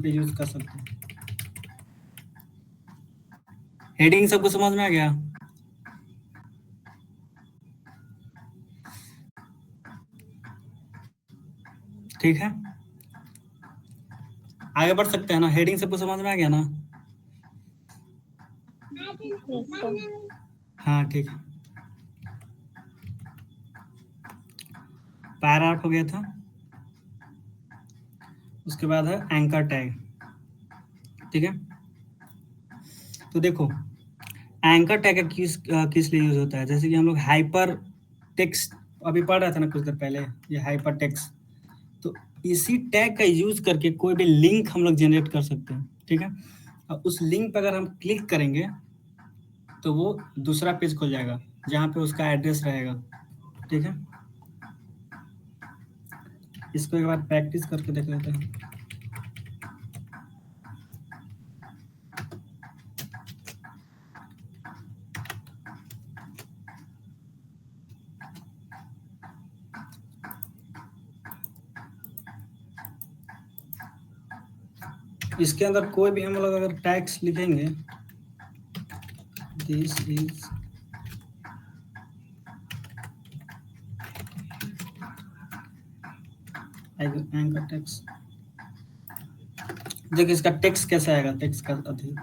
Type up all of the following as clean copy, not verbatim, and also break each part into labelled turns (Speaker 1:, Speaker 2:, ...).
Speaker 1: पे यूज कर सकते हैं। हेडिंग सबको समझ में आ गया? ठीक है, आगे बढ़ सकते हैं ना? हेडिंग सबको समझ में आ गया ना? हाँ ठीक है, पैराग्राफ हो गया था। उसके बाद है एंकर टैग। ठीक है, तो देखो एंकर टैग किस लिए यूज होता है? जैसे कि हम लोग हाइपर टेक्स्ट अभी पढ़ रहा था ना कुछ देर पहले, ये हाइपर टेक्स्ट, तो इसी टैग का यूज करके कोई भी लिंक हम लोग जनरेट कर सकते हैं। ठीक है, और उस लिंक पर अगर हम क्लिक करेंगे तो वो दूसरा पेज खुल जाएगा जहाँ पे उसका एड्रेस रहेगा। ठीक है, इसको एक बार प्रैक्टिस करके देख लेते हैं। इसके अंदर कोई भी हम लोग अगर टैग्स लिखेंगे, दिस इज एंकर टेक्स्ट, देखिए इसका टेक्स्ट कैसा आएगा, टेक्स्ट का अधिक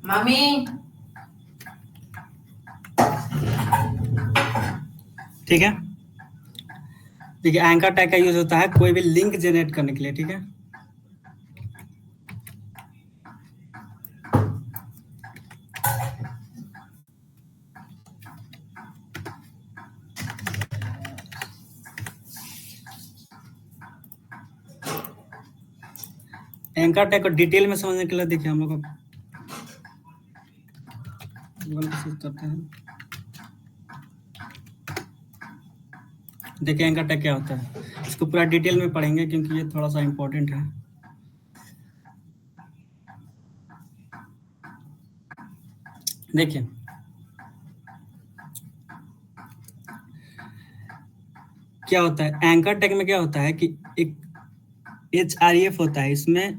Speaker 1: मम्मी। ठीक है, देखिए एंकर टैग का यूज होता है कोई भी लिंक जनरेट करने के लिए। ठीक है, एंकर टैग को डिटेल में समझने के लिए देखिए हम लोग करते हैं। देखिए एंकर टैग क्या होता है, इसको पूरा डिटेल में पढ़ेंगे क्योंकि ये थोड़ा सा इम्पोर्टेंट है। देखिए क्या होता है, एंकर टैग में क्या होता है कि एक HREF होता है, इसमें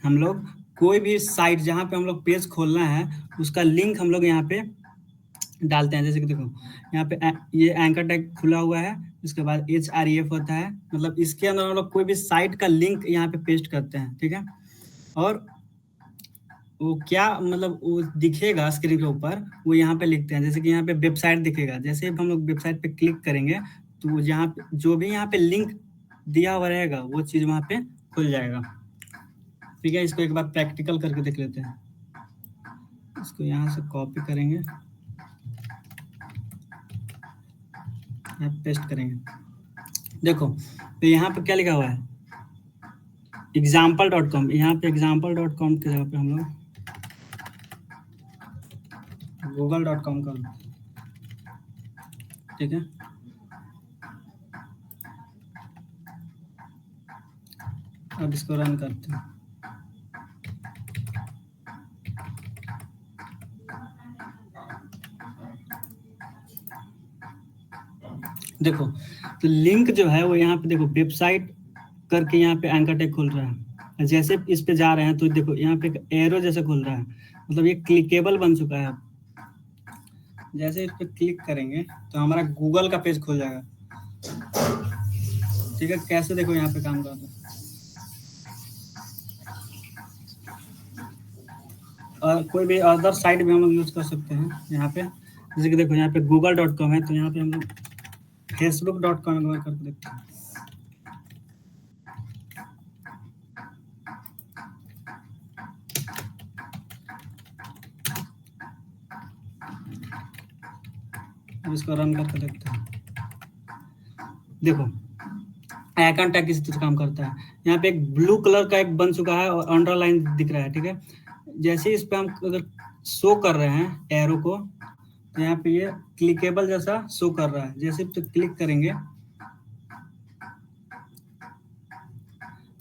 Speaker 1: हम लोग कोई भी साइट जहाँ पे हम लोग पेज खोलना है उसका लिंक हम लोग यहाँ पे डालते हैं। जैसे कि देखो यहाँ पे ये एंकर टैग खुला हुआ है, इसके बाद HREF होता है, मतलब इसके अंदर हम लोग कोई भी साइट का लिंक यहाँ पे पेस्ट करते हैं। ठीक है, और वो क्या मतलब वो दिखेगा स्क्रीन के ऊपर, वो यहाँ पे लिखते हैं। जैसे कि यहाँ पे वेबसाइट दिखेगा, जैसे हम लोग वेबसाइट पे क्लिक करेंगे तो जहाँ पे जो भी यहाँ पे लिंक दिया हुआ रहेगा वो चीज वहाँ पे खुल जाएगा। ठीक है, इसको एक बार प्रैक्टिकल करके देख लेते हैं। इसको यहाँ से कॉपी करेंगे, यहाँ पेस्ट करेंगे। देखो तो यहाँ पे क्या लिखा हुआ है, example.com। यहाँ पे example.com के जगह पे हम लोग google.com कर लेते हैं। ठीक है, अब इसको रन करते हैं। देखो तो लिंक जो है वो यहाँ पे देखो वेबसाइट करके यहाँ पे एंकर टैग खुल रहा है। जैसे इस पे जा रहे हैं तो देखो यहाँ पे एक एरो जैसे खुल रहा है, मतलब ये क्लिकेबल बन चुका है। जैसे इस पे क्लिक करेंगे तो हमारा गूगल का पेज खुल जाएगा। ठीक है, कैसे देखो यहाँ पे काम करता है। और कोई भी अदर साइट भी हम लोग यूज कर सकते हैं यहाँ पे। जैसे कि देखो यहाँ पे google.com है, तो यहाँ पे हम लोग facebook.com करके देखते हैं। अब इसको रन करके देखते हैं। देखो एंकर टैग किस तरह काम करता है, यहाँ पे एक ब्लू कलर का एक बन चुका है और अंडरलाइन दिख रहा है। ठीक है, जैसे इस पे हम अगर शो कर रहे हैं एरो को तो यहाँ पे ये क्लिकेबल जैसा शो कर रहा है। जैसे तो क्लिक करेंगे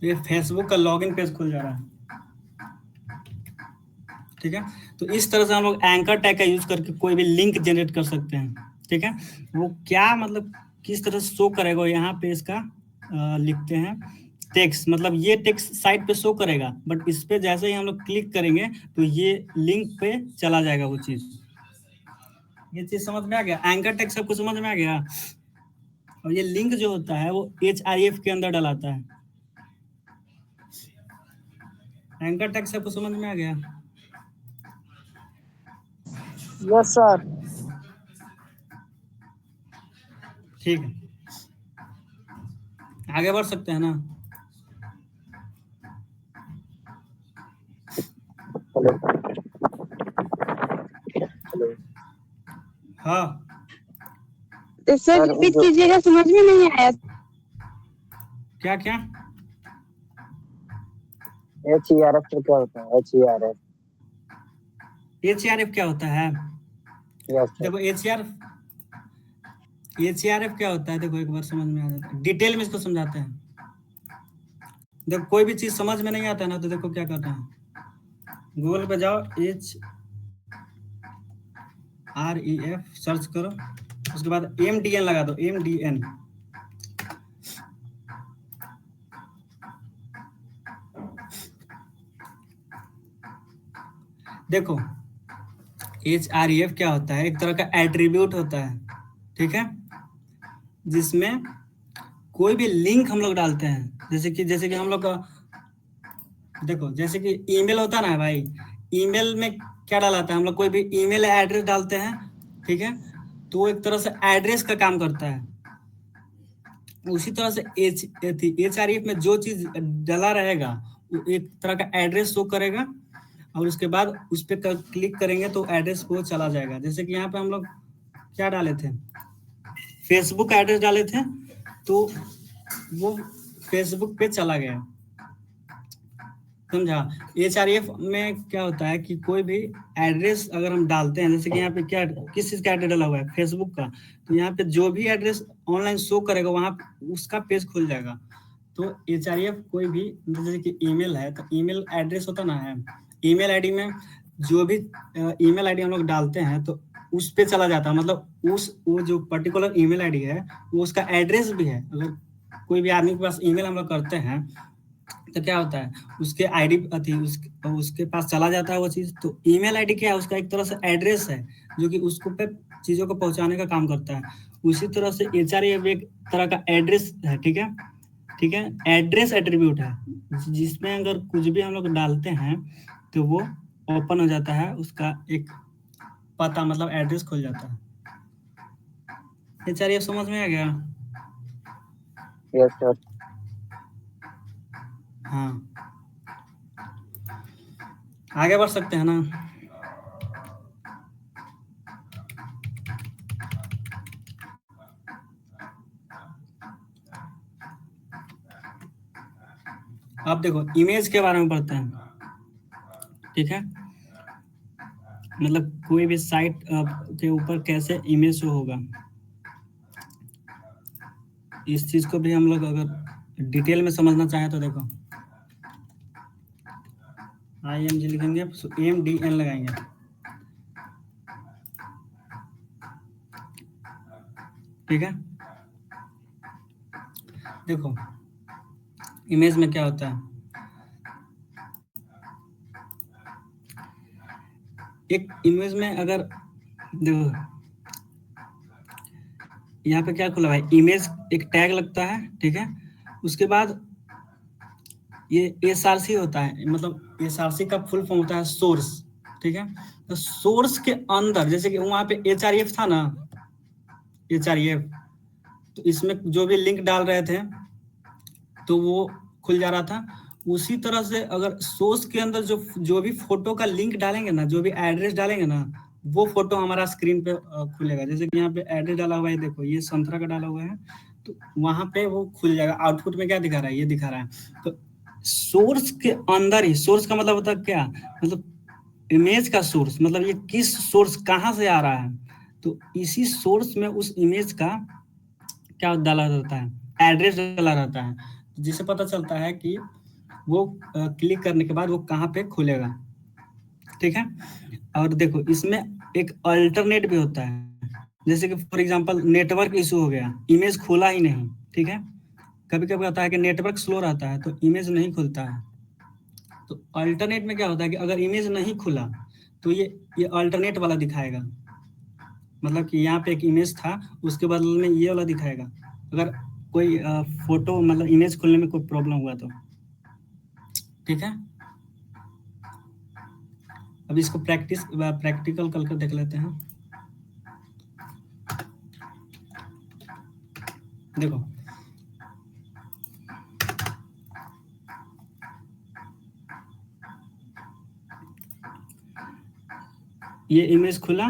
Speaker 1: तो ये फेसबुक का लॉगिन पेज खुल जा रहा है। ठीक है। तो इस तरह से हम लोग एंकर टैग का यूज करके कोई भी लिंक जनरेट कर सकते हैं, ठीक है। वो क्या मतलब किस तरह से शो करेगा, यहाँ पे इसका लिखते हैं टेक्स्ट, मतलब ये टेक्स्ट साइट पे शो करेगा, बट इस पे जैसे ही हम लोग क्लिक करेंगे तो ये लिंक पे चला जाएगा वो चीज। ये चीज समझ में आ गया? एंकर टैग सबको समझ में आ गया? और ये लिंक जो होता है वो HRF के अंदर डलाता है। एंकर टैग सबको समझ में आ गया?
Speaker 2: Yes sir.
Speaker 1: ठीक है, आगे बढ़ सकते हैं ना?
Speaker 2: Hello hello.
Speaker 1: हाँ,
Speaker 3: सर रिपीट कीजिएगा, समझ में नहीं आया।
Speaker 1: क्या क्या?
Speaker 2: HERF तो क्या होता है? HERF।
Speaker 1: HRF क्या होता है?
Speaker 2: Yes sir.
Speaker 1: देखो HRF क्या होता है, देखो एक बार समझ में आ जाता है, डिटेल में इसको समझाते हैं। देखो कोई भी चीज समझ में नहीं आता है ना, तो देखो क्या करना है, गूगल पे जाओ, HREF सर्च करो, उसके बाद MDN लगा दो, MDN। देखो HREF क्या होता है, एक तरह का एट्रीब्यूट होता है, ठीक है, जिसमें कोई भी लिंक हम लोग डालते हैं, जैसे कि हम लोग का, देखो जैसे कि ईमेल होता है ना भाई, ईमेल में क्या डालता है हम लोग, कोई भी ईमेल एड्रेस डालते हैं, ठीक है, तो वो एक तरह से एड्रेस का काम करता है। उसी तरह से HREF में जो चीज डला रहेगा वो एक तरह का एड्रेस शो करेगा, और उसके बाद उस पर क्लिक करेंगे तो एड्रेस वो चला जाएगा। जैसे कि यहाँ पे हम लोग क्या डाले थे, फेसबुक एड्रेस डाले थे, तो वो फेसबुक पे चला गया, समझा। HREF में क्या होता है कि कोई भी एड्रेस अगर हम डालते हैं, जैसे कि यहाँ पे क्या किस चीज का एड्रेस डाला हुआ है, फेसबुक का, तो यहाँ पे जो भी एड्रेस ऑनलाइन शो करेगा वहां उसका पेज खुल जाएगा। तो HREF कोई भी, जैसे कि ईमेल है तो ईमेल एड्रेस होता ना है, ईमेल आईडी में जो भी ईमेल आईडी हम लोग डालते हैं तो उस पे चला जाता है, मतलब वो जो पर्टिकुलर ईमेल आईडी है वो उसका एड्रेस भी है। अगर कोई भी आदमी के पास ईमेल हम लोग करते हैं तो क्या होता है, उसके आईडी उसके पास चला जाता है वो चीज। तो ईमेल आईडी क्या है, उसका एक तरह से एड्रेस है जो कि उसको पे चीजों को पहुंचाने का काम करता है। उसी तरह से HREF एक तरह का एड्रेस है, ठीक है, ठीक है, एड्रेस एट्रीब्यूट है, जिसमें अगर कुछ भी हम लोग डालते हैं तो वो ओपन हो जाता है, उसका एक पता मतलब एड्रेस खुल जाता है। HREF समझ में आ गया?
Speaker 2: Yes sir.
Speaker 1: हाँ, आगे बढ़ सकते हैं ना? अब देखो इमेज के बारे में पढ़ते हैं, ठीक है, मतलब कोई भी साइट के ऊपर कैसे इमेज शो होगा, इस चीज को भी हम लोग अगर डिटेल में समझना चाहें तो देखो, IMG लिखेंगे, MDN लगाएंगे, ठीक है। देखो इमेज में क्या होता है, एक इमेज में अगर देखो यहाँ पे क्या खुला है, इमेज एक टैग लगता है, ठीक है, उसके बाद ये SRC होता है, मतलब SRC का फुल फॉर्म होता है सोर्स, ठीक है। तो सोर्स के अंदर जैसे कि वहां पे HREF था ना, HREF, तो इसमें जो भी लिंक डाल रहे थे तो वो खुल जा रहा था। उसी तरह से अगर सोर्स के अंदर जो भी फोटो का लिंक डालेंगे ना, जो भी एड्रेस डालेंगे ना, वो फोटो हमारा स्क्रीन पे खुलेगा। जैसे कि यहाँ पे एड्रेस डाला हुआ है, देखो ये संतरा का डाला हुआ है, तो वहां पे वो खुल जाएगा। आउटपुट में क्या दिखा रहा है, ये दिखा रहा है। तो सोर्स के अंदर ही, सोर्स का मतलब होता है क्या, मतलब इमेज का सोर्स, मतलब ये किस सोर्स कहाँ से आ रहा है, तो इसी सोर्स में उस इमेज का क्या डाला रहता है, एड्रेस डाला रहता है, जिससे पता चलता है कि वो क्लिक करने के बाद वो कहाँ पे खुलेगा, ठीक है। और देखो इसमें एक अल्टरनेट भी होता है, जैसे कि फॉर एग्जांपल नेटवर्क इशू हो गया, इमेज खुला ही नहीं, ठीक है। कभी कभी होता है कि नेटवर्क स्लो रहता है तो इमेज नहीं खुलता है। तो अल्टरनेट में क्या होता है कि अगर इमेज नहीं खुला तो ये अल्टरनेट वाला दिखाएगा, मतलब कि यहाँ पे एक इमेज था उसके बदले में ये वाला दिखाएगा, अगर कोई फोटो मतलब इमेज खुलने में कोई प्रॉब्लम हुआ तो, ठीक है। अब इसको प्रैक्टिकल करके देख लेते हैं। देखो ये इमेज खुला,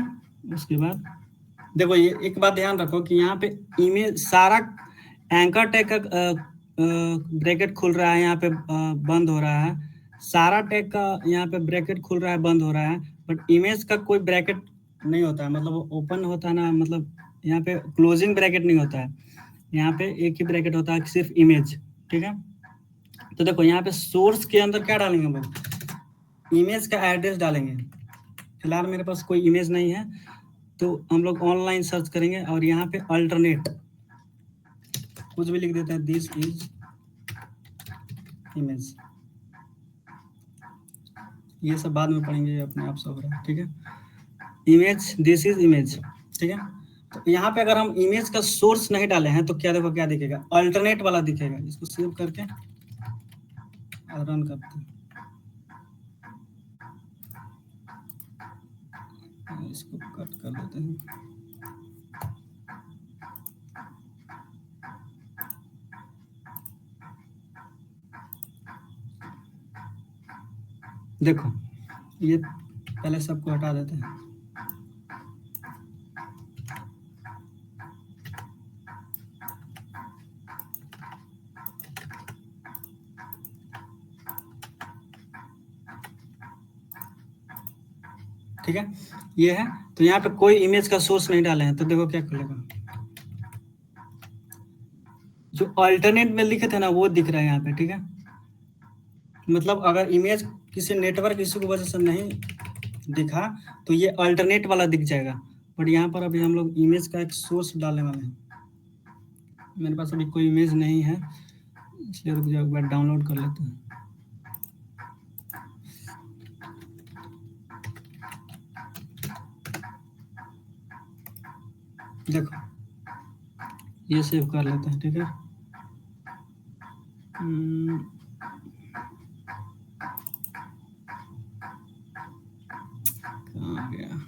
Speaker 1: उसके बाद देखो ये एक बात ध्यान रखो कि यहाँ पे इमेज सारा एंकर टैग का ब्रैकेट खुल रहा है, यहाँ पे बंद हो रहा है, सारा टैग का यहाँ पे ब्रैकेट खुल रहा है बंद हो रहा है, बट इमेज का कोई ब्रैकेट नहीं होता है, मतलब ओपन होता है ना, मतलब यहाँ पे क्लोजिंग ब्रैकेट नहीं होता है, यहाँ पे एक ही ब्रैकेट होता है सिर्फ इमेज, ठीक है। तो देखो यहाँ पे सोर्स के अंदर क्या डालेंगे हम लोग, इमेज का एड्रेस डालेंगे। फिलहाल मेरे पास कोई इमेज नहीं है तो हम लोग ऑनलाइन सर्च करेंगे और यहाँ पे अल्टरनेट कुछ भी लिख देते हैं, दिस इज इमेज, ये सब बाद में पढ़ेंगे, अपने आप सब रहा, ठीक है। इमेज, दिस इज इमेज, ठीक है। तो यहाँ पे अगर हम इमेज का सोर्स नहीं डाले हैं तो क्या देखो क्या दिखेगा, अल्टरनेट वाला दिखेगा। इसको सेव करके और रन करते हैं, इसको कट कर देते हैं। देखो ये पहले सबको हटा देते हैं। ठीक है, ये है। तो यहाँ पे कोई इमेज का सोर्स नहीं डाले हैं तो देखो क्या खुलेगा, जो अल्टरनेट में लिखे थे ना वो दिख रहा है यहाँ पे, ठीक है। मतलब अगर इमेज किसी नेटवर्क इशू की वजह से नहीं दिखा तो ये अल्टरनेट वाला दिख जाएगा, बट यहाँ पर अभी हम लोग इमेज का एक सोर्स डालने वाले हैं। मेरे पास अभी कोई इमेज नहीं है इसलिए रुक जाओ, एक बार डाउनलोड कर लेते हैं। देखो ये सेव कर लेते हैं, ठीक है। कहाँ गया,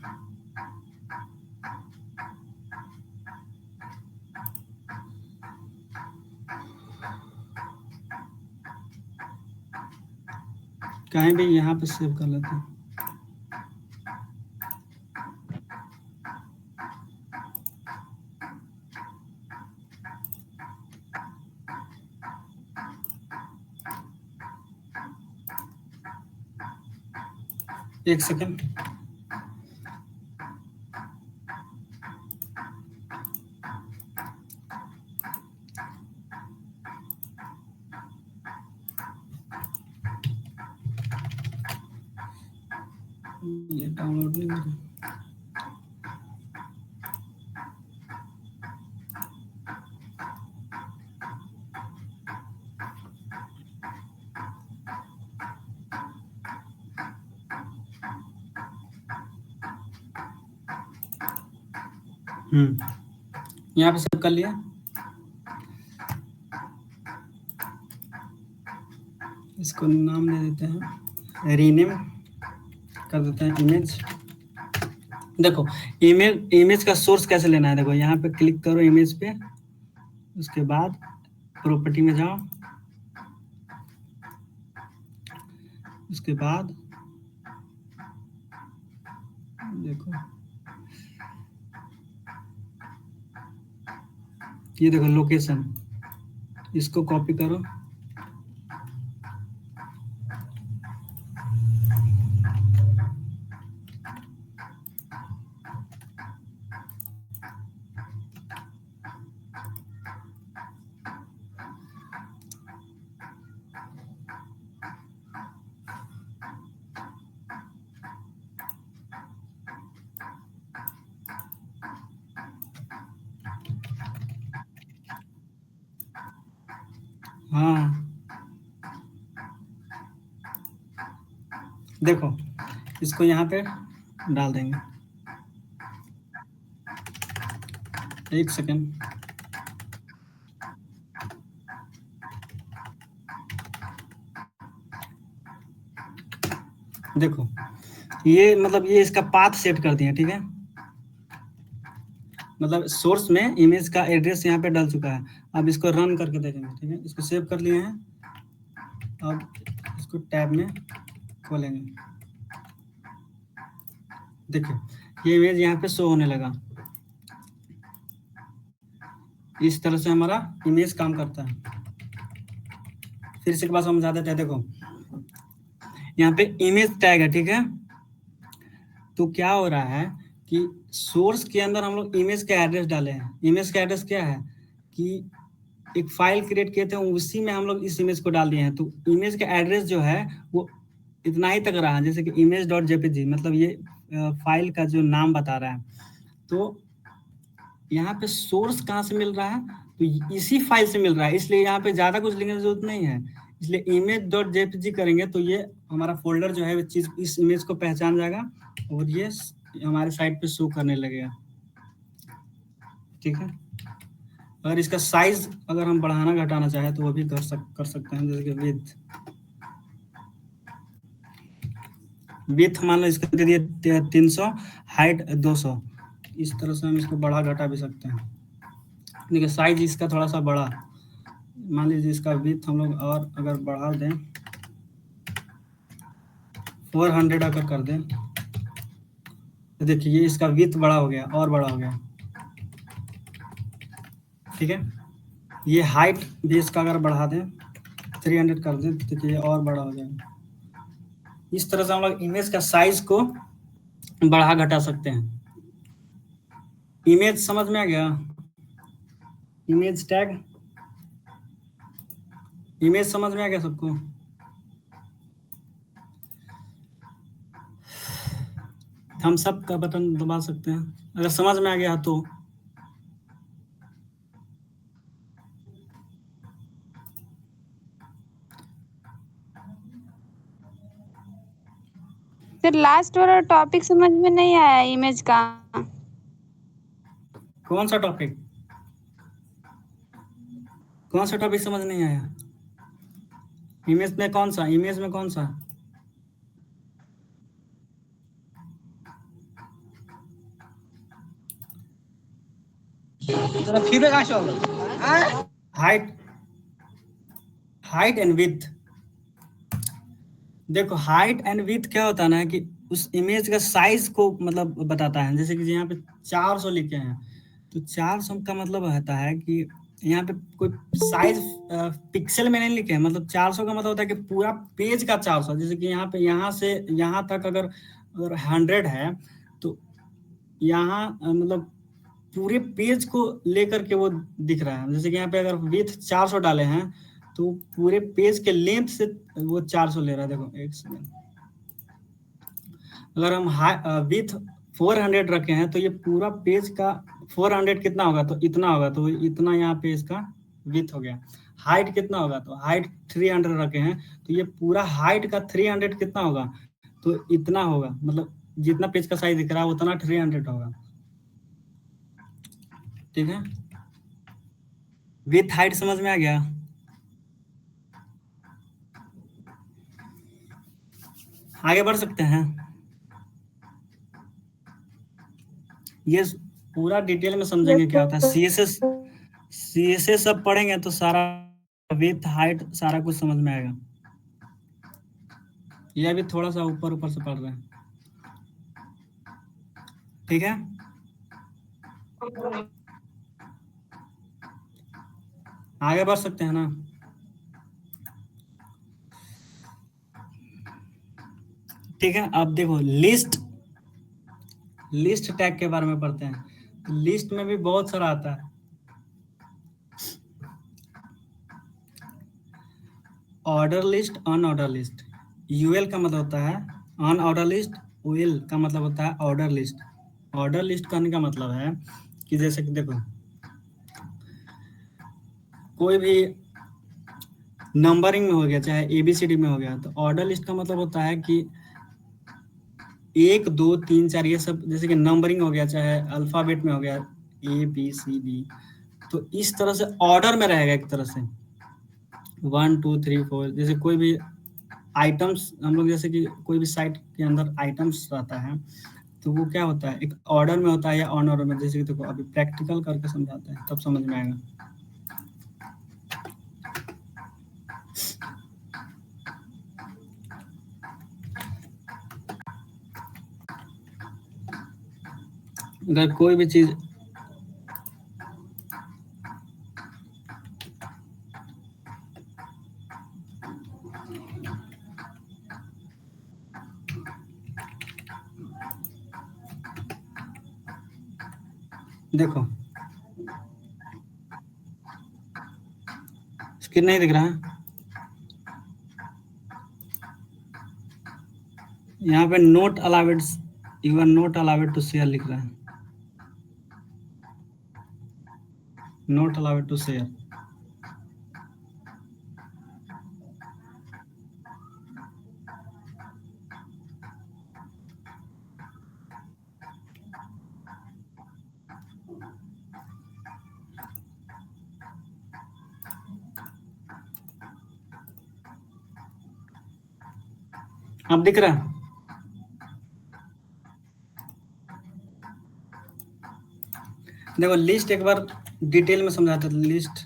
Speaker 1: कहीं भी यहाँ पे सेव कर लेते हैं। एक सेकंड, ये डाउनलोड नहीं हो रहा। यहाँ पे सेव कर लिया। इसको नाम दे देते हैं, रीनेम कर देते हैं इमेज। देखो इमेज का सोर्स कैसे लेना है, देखो यहाँ पे क्लिक करो इमेज पे, उसके बाद प्रॉपर्टी में जाओ, उसके बाद देखो ये देखो लोकेशन, इसको कॉपी करो, हाँ देखो, इसको यहाँ पे डाल देंगे, एक सेकेंड। देखो ये मतलब ये इसका पाथ सेट कर दिया, ठीक है। मतलब सोर्स में इमेज का एड्रेस यहाँ पे डल चुका है। अब इसको रन करके देखेंगे, ठीक है। इसको सेव कर लिए हैं, अब इसको टैब में खोलेंगे। देखिए ये इमेज यहाँ पे शो होने लगा। इस तरह से हमारा इमेज काम करता है। फिर से एक बार समझा देते हैं। देखो यहाँ पे इमेज टैग है, ठीक है। तो क्या हो रहा है कि सोर्स के अंदर हम लोग इमेज का एड्रेस डाले हैं। इमेज का एड्रेस क्या है कि एक फाइल क्रिएट किए थे, उसी में हम लोग इस इमेज को डाल दिए हैं। तो इमेज का एड्रेस जो है वो इतना ही तक रहा, जैसे कि image.jpg, मतलब ये फाइल का जो नाम बता रहा है। तो यहाँ पे सोर्स कहाँ से मिल रहा है, तो इसी फाइल से मिल रहा है, इसलिए यहाँ पे ज्यादा कुछ लिखने की जरूरत नहीं है। इसलिए image.jpg करेंगे तो ये हमारा फोल्डर जो है वो चीज इस इमेज को पहचान जाएगा और ये हमारे साइट पे शो करने लगेगा, ठीक है। अगर इसका साइज अगर हम बढ़ाना घटाना चाहें तो वो भी कर सकते हैं, जैसे कि विथ मान लो इसका दे दिए 300, हाइट 200। इस तरह से हम इसको बढ़ा घटा भी सकते हैं। देखिए साइज इसका थोड़ा सा बड़ा, मान लीजिए इसका विथ हम लोग और अगर बढ़ा दें 400 अगर कर दें तो देखिए ये इसका विथ बड़ा हो गया और बड़ा हो गया, ठीक है। ये हाइट भी इसका अगर बढ़ा दें 300 कर दें तो देखिए और बड़ा हो जाएगा। इस तरह से हम लोग इमेज का साइज को बढ़ा घटा सकते हैं। इमेज समझ में आ गया? इमेज टैग, इमेज समझ में आ गया सबको? हम सब का बटन दबा सकते हैं अगर समझ में आ गया तो।
Speaker 3: सर लास्ट वाला टॉपिक समझ में नहीं आया इमेज का।
Speaker 1: कौन सा टॉपिक? कौन सा टॉपिक समझ नहीं आया? इमेज में कौन सा? इमेज में कौन सा? Height, height and width. देखो हाइट एंड विड्थ क्या होता है ना कि उस इमेज का साइज को मतलब बताता है। जैसे कि यहाँ पे 400 लिखे हैं तो 400 का मतलब होता है कि यहाँ पे कोई साइज पिक्सल में नहीं लिखे हैं। मतलब 400 का मतलब होता है कि पूरा पेज का 400। जैसे कि यहाँ पे यहाँ से यहाँ तक अगर 100 है तो यहाँ मतलब पूरे पेज को लेकर के वो दिख रहा है। जैसे कि यहाँ पे अगर विथ 400 डाले हैं तो पूरे पेज के लेंथ से वो 400 ले रहा है। देखो एक सेकंड, अगर हम विथ 400 रखे हैं तो ये पूरा पेज का 400 कितना होगा, तो इतना होगा। तो इतना यहाँ पे इसका विथ हो गया। हाइट कितना होगा, तो हाइट 300 रखे हैं तो ये पूरा हाइट का 300 कितना होगा, तो इतना होगा। मतलब जितना पेज का साइज दिख रहा है उतना 300 होगा, ठीक है। विथ हाइट समझ में आ गया? आगे बढ़ सकते हैं। ये पूरा डिटेल में समझेंगे क्या होता है। सीएसएस सब पढ़ेंगे तो सारा विथ हाइट सारा कुछ समझ में आएगा। ये अभी थोड़ा सा ऊपर ऊपर से पढ़ रहे हैं, ठीक है। आगे बढ़ सकते हैं ना? ठीक है। अब देखो लिस्ट टैग के बारे में पढ़ते हैं। लिस्ट में भी बहुत सारा आता है। Order list, unorder list. UL का मतलब होता है अनऑर्डर लिस्ट, ओएल का मतलब होता है ऑर्डर लिस्ट। ऑर्डर लिस्ट करने का मतलब है कि जैसे कि देखो कोई भी नंबरिंग में हो गया चाहे ABCD में हो गया। तो ऑर्डर लिस्ट का मतलब होता है कि 1 2 3 4 ये सब, जैसे कि नंबरिंग हो गया चाहे अल्फाबेट में हो गया ABCD, तो इस तरह से ऑर्डर में रहेगा एक तरह से 1 2 3 4। जैसे कोई भी आइटम्स हम लोग, जैसे कि कोई भी साइट के अंदर आइटम्स रहता है तो वो क्या होता है, एक ऑर्डर में होता है या ऑन ऑर्डर में। जैसे कि देखो अभी प्रैक्टिकल करके समझाते हैं तब समझ में आएगा। अगर कोई भी चीज देखो स्क्रीन नहीं दिख रहा है, यहाँ पे not allowed, you are not allowed to share लिख रहा है, नोट अलाउड टू शेयर। अब दिख रहा है? देखो लिस्ट एक बार डिटेल में समझाते हैं। List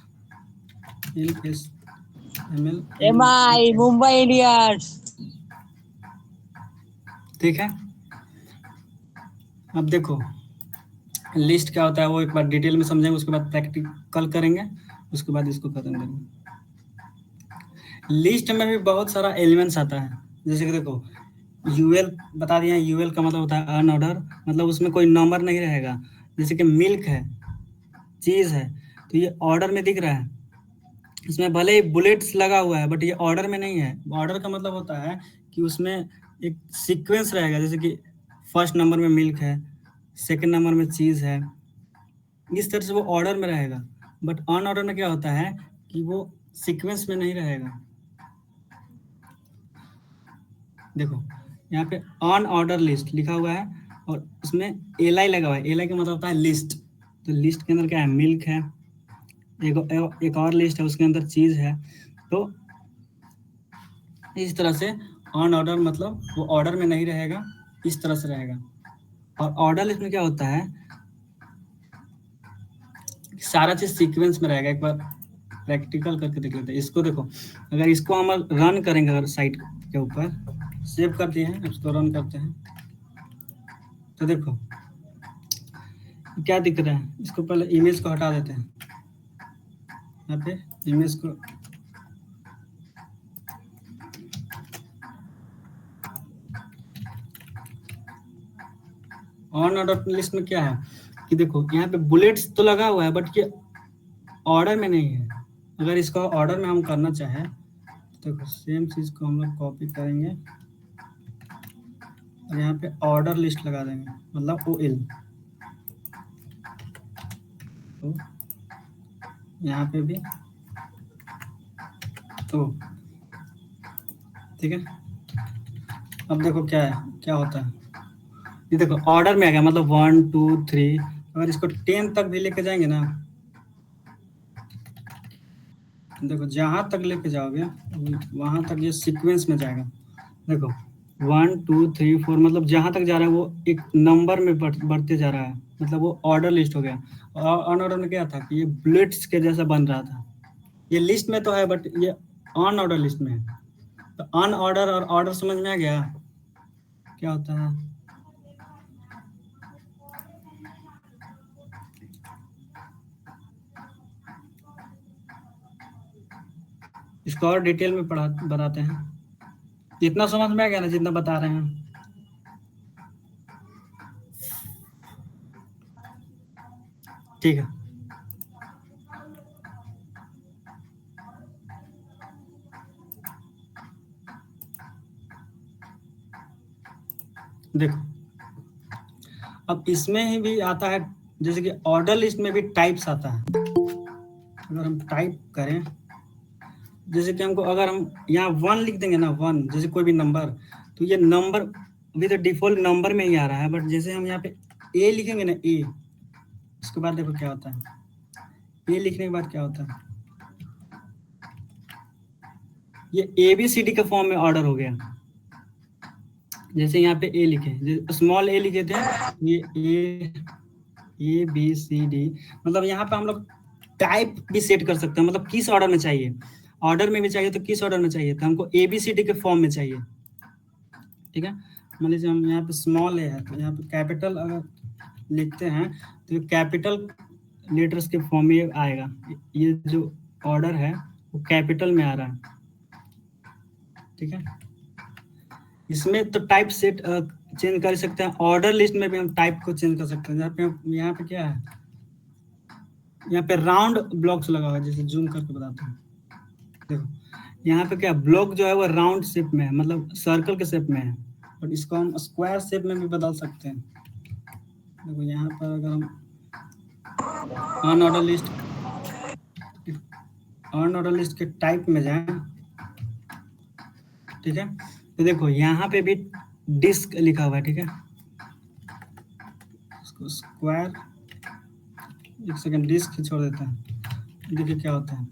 Speaker 3: MI Mumbai Indians.
Speaker 1: ठीक है। अब देखो लिस्ट क्या होता है वो एक बार डिटेल में समझेंगे, उसके बाद प्रैक्टिकल करेंगे, उसके बाद इसको खत्म करेंगे। लिस्ट में भी बहुत सारा एलिमेंट्स आता है। जैसे कि देखो यूएल बता दिया, यूएल का मतलब होता है अनऑर्डर, मतलब उसमें कोई नंबर नहीं रहेगा। जैसे कि मिल्क है, चीज है, तो ये ऑर्डर में दिख रहा है, इसमें भले ही बुलेट्स लगा हुआ है बट ये ऑर्डर में नहीं है। ऑर्डर का मतलब होता है कि उसमें एक सीक्वेंस रहेगा, जैसे कि फर्स्ट नंबर में मिल्क है, सेकंड नंबर में चीज है, इस तरह से वो ऑर्डर में रहेगा। बट अनऑर्डर में क्या होता है कि वो सीक्वेंस में नहीं रहेगा। देखो यहाँ पे अनऑर्डर लिस्ट लिखा हुआ है और उसमें एल लगा हुआ है। एल का मतलब होता है लिस्ट। तो लिस्ट के अंदर क्या है, मिल्क है, एक और लिस्ट है उसके अंदर चीज है। तो इस तरह से अनऑर्डर मतलब वो ऑर्डर में नहीं रहेगा, इस तरह से रहेगा। और ऑर्डर लिस्ट में क्या होता है, सारा चीज सीक्वेंस में रहेगा। एक बार प्रैक्टिकल करके देख लेते हैं इसको। देखो अगर इसको हम रन करेंगे, अगर साइट के ऊपर सेव कर दिए हैं, इसको रन करते हैं तो देखो क्या दिख रहा है। इसको पहले इमेज को हटा देते हैं, यहाँ पे इमेज को अनऑर्डर लिस्ट में क्या है कि देखो यहाँ पे बुलेट्स तो लगा हुआ है बट ये ऑर्डर में नहीं है। अगर इसको ऑर्डर में हम करना चाहें तो देखो सेम चीज को हम लोग कॉपी करेंगे और यहाँ पे ऑर्डर लिस्ट लगा देंगे, मतलब OL। तो यहाँ पे भी तो ठीक है। अब देखो क्या है, क्या होता है, ये देखो ऑर्डर में आ गया, मतलब 1 2 3। अगर इसको 10 तक भी लेके जाएंगे ना, देखो जहां तक लेके जाओगे वहां तक ये सीक्वेंस में जाएगा। देखो 1 2 3 4, मतलब जहां तक जा रहा है वो एक नंबर में बढ़ते जा रहा है, मतलब वो ऑर्डर लिस्ट हो गया। और अनऑर्डर में क्या था कि ये बुलेट्स के जैसा बन रहा था। ये लिस्ट में तो है बट ये अनऑर्डर लिस्ट में है। तो अनऑर्डर और ऑर्डर समझ में आ गया क्या होता है। इसको और डिटेल में बताते हैं। इतना समझ में आ गया ना जितना बता रहे हैं। ठीक है, देखो अब इसमें ही भी आता है, जैसे कि ऑर्डर लिस्ट में भी टाइप्स आता है। अगर हम टाइप करें जैसे कि हमको अगर हम यहाँ 1 लिख देंगे ना, 1 जैसे कोई भी नंबर, तो ये नंबर अभी तो डिफॉल्ट नंबर में ही आ रहा है, बट जैसे हम यहाँ पे ए लिखेंगे ना, ए, उसके बाद देखो क्या होता है, ए लिखने के बाद क्या होता है, ये ABCD के फॉर्म में ऑर्डर हो गया। जैसे यहाँ पे ए लिखे, स्मॉल ए लिखे थे, ये ABCD, मतलब यहाँ पे हम लोग टाइप भी सेट कर सकते हैं, मतलब किस ऑर्डर में चाहिए, ऑर्डर में भी चाहिए तो किस ऑर्डर में चाहिए, तो हमको ABCD के फॉर्म में चाहिए। ठीक है, मान लीजिए हम यहाँ पे स्मॉल ए है, तो यहाँ पे कैपिटल अगर लिखते हैं तो ये कैपिटल लेटर्स के फॉर्म में आएगा। ये जो ऑर्डर है वो कैपिटल में आ रहा है। ठीक है, इसमें तो टाइप सेट चेंज कर सकते हैं, ऑर्डर लिस्ट में भी हम टाइप को चेंज कर सकते हैं। यहाँ पे क्या है, यहाँ पे राउंड ब्लॉक्स लगा हुआ है, जैसे जूम करके बताता हूँ। देखो यहाँ पे क्या ब्लॉक जो है वो राउंड शेप में है, मतलब सर्कल के शेप में है, और इसको हम स्क्वायर शेप में भी बदल सकते हैं। देखो यहाँ पर अगर हम अनऑर्डर लिस्ट के टाइप में जाएं, ठीक है, तो देखो यहाँ पे भी डिस्क लिखा हुआ है। ठीक है, इसको स्क्वायर, एक सेकंड डिस्क छोड़ देते हैं, देखिए क्या होता है।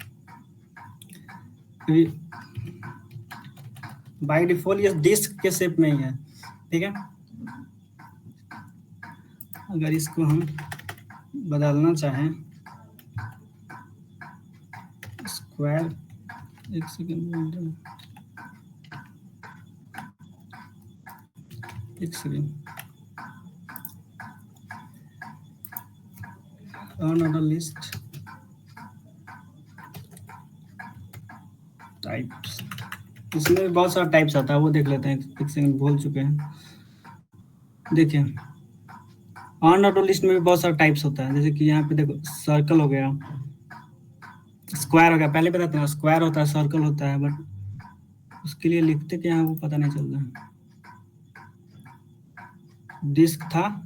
Speaker 1: बाय डिफॉल्ट ये डिस्क के शेप में ही है। ठीक है, अगर इसको हम बदलना चाहें स्क्वायर, एक सेकंड, अनऑर्डर लिस्ट टाइप्स, इसमें भी बहुत सारा टाइप्स आता है, वो देख लेते हैं। एक सेकंड, भूल चुके हैं। देखिए अनऑर्डर लिस्ट में भी बहुत सारा टाइप्स होता है, जैसे कि यहाँ पे देखो सर्कल हो गया, स्क्वायर हो गया, पहले बताते हैं स्क्वायर होता है, सर्कल होता है, बट उसके लिए लिखते क्या है वो पता नहीं चल रहा है। डिस्क था,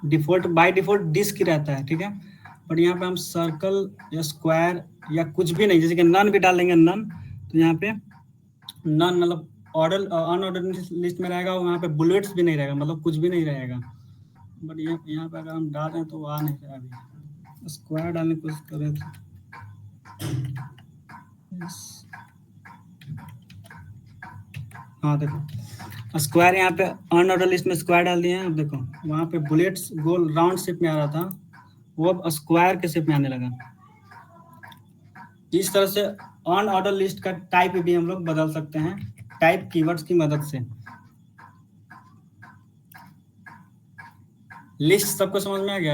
Speaker 1: डिफॉल्ट बाय डिफॉल्ट डिस्क ही रहता है। ठीक है, बट यहाँ पे हम सर्कल या स्क्वायर या कुछ भी नहीं, जैसे कि नन भी डाल देंगे, नन, तो यहाँ पे नन मतलब ऑर्डर अनऑर्डर लिस्ट में रहेगा, वहाँ पे बुलेट्स भी नहीं रहेगा, मतलब कुछ भी नहीं रहेगा। बट यहाँ पे अगर हम डाल रहे हैं तो आ नहीं रहा, अभी स्क्वायर डालने की कोशिश कर रहे थे। हाँ देखो स्क्वायर, यहाँ पे अनऑर्डर लिस्ट में स्क्वायर डाल दिए हैं। अब देखो वहाँ पे बुलेट्स गोल राउंड शेप में आ रहा था, वो अब स्क्वायर के शेप में आने लगा। इस तरह से अनऑर्डर लिस्ट का टाइप भी हम लोग बदल सकते हैं टाइप कीवर्ड्स की मदद से। लिस्ट सबको समझ में आ गया?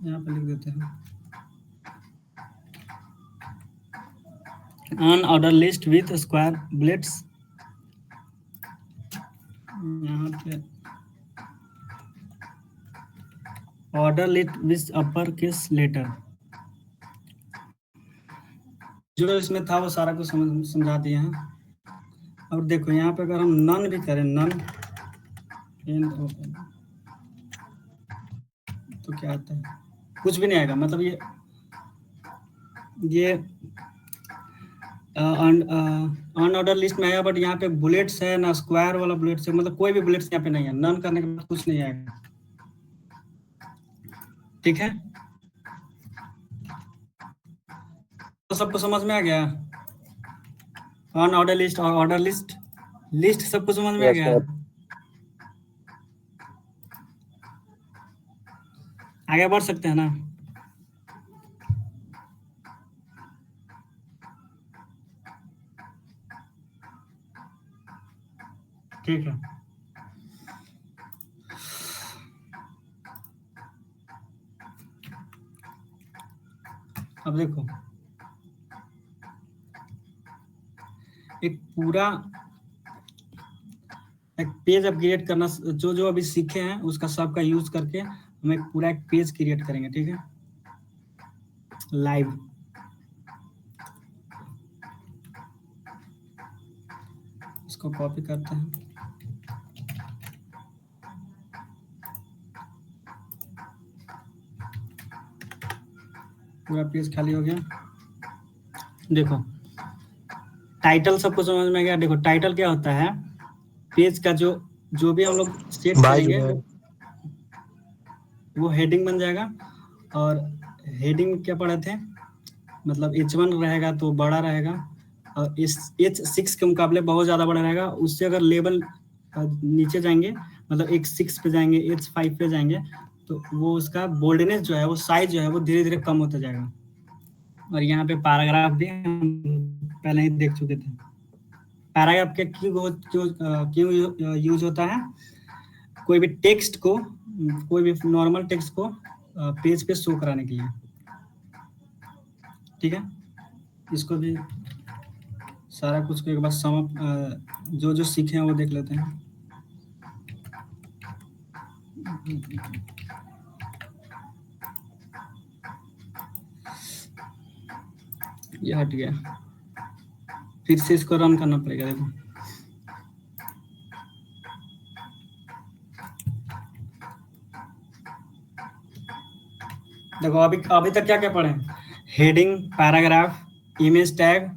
Speaker 1: यहाँ पे लिख देते हैं unorder list with square bullets. यहाँ पे order list with upper case letter, जो इसमें था वो सारा कुछ समझा दिए हैं। और देखो यहाँ पे अगर हम नन भी करें, नन तो क्या आता है, कुछ भी नहीं आएगा, मतलब ये अनऑर्डर लिस्ट में आया, बट यहाँ पे बुलेट्स है ना, स्क्वायर वाला बुलेट्स है, मतलब कोई भी बुलेट्स यहाँ पे नहीं है। नन करने के बाद कुछ नहीं आएगा। ठीक है, तो सबको समझ में आ गया? अनऑर्डर लिस्ट और ऑर्डर लिस्ट, लिस्ट सबको समझ में आ
Speaker 2: यस
Speaker 1: गया?
Speaker 2: सर।
Speaker 1: आगे बढ़ सकते हैं ना? ठीक है, अब देखो एक पूरा एक पेज अब क्रिएट करना, जो जो अभी सीखे हैं उसका सबका यूज करके हम एक पूरा एक पेज क्रिएट करेंगे। ठीक है, लाइव। इसको कॉपी करते हैं, पूरा पेज खाली हो गया। देखो टाइटल सबको समझ में आ गया। देखो टाइटल क्या होता है, पेज का जो जो भी हम लोग सेट करेंगे वो हेडिंग बन जाएगा। और हेडिंग क्या पढ़े थे, मतलब H1 रहेगा तो बड़ा रहेगा, और इस H6 के मुकाबले बहुत ज़्यादा बड़ा रहेगा। उससे अगर लेवल नीचे जाएंगे, मतलब H6 पे जाएंगे, H5 पे जाएंगे, तो वो उसका बोल्डनेस जो है, वो साइज जो है वो धीरे धीरे कम होता जाएगा। और यहाँ पे पैराग्राफ भी हम पहले ही देख चुके थे। पैराग्राफ के क्यों यूज होता है, कोई भी टेक्स्ट को, कोई भी नॉर्मल टेक्स्ट को पेज पे शो कराने के लिए। ठीक है, इसको भी सारा कुछ को एक बार जो जो सीखे हैं वो देख लेते हैं। ये हट गया, फिर से इसको रन करना पड़ेगा। देखो अभी तक क्या क्या पढ़े, heading, paragraph, image tag,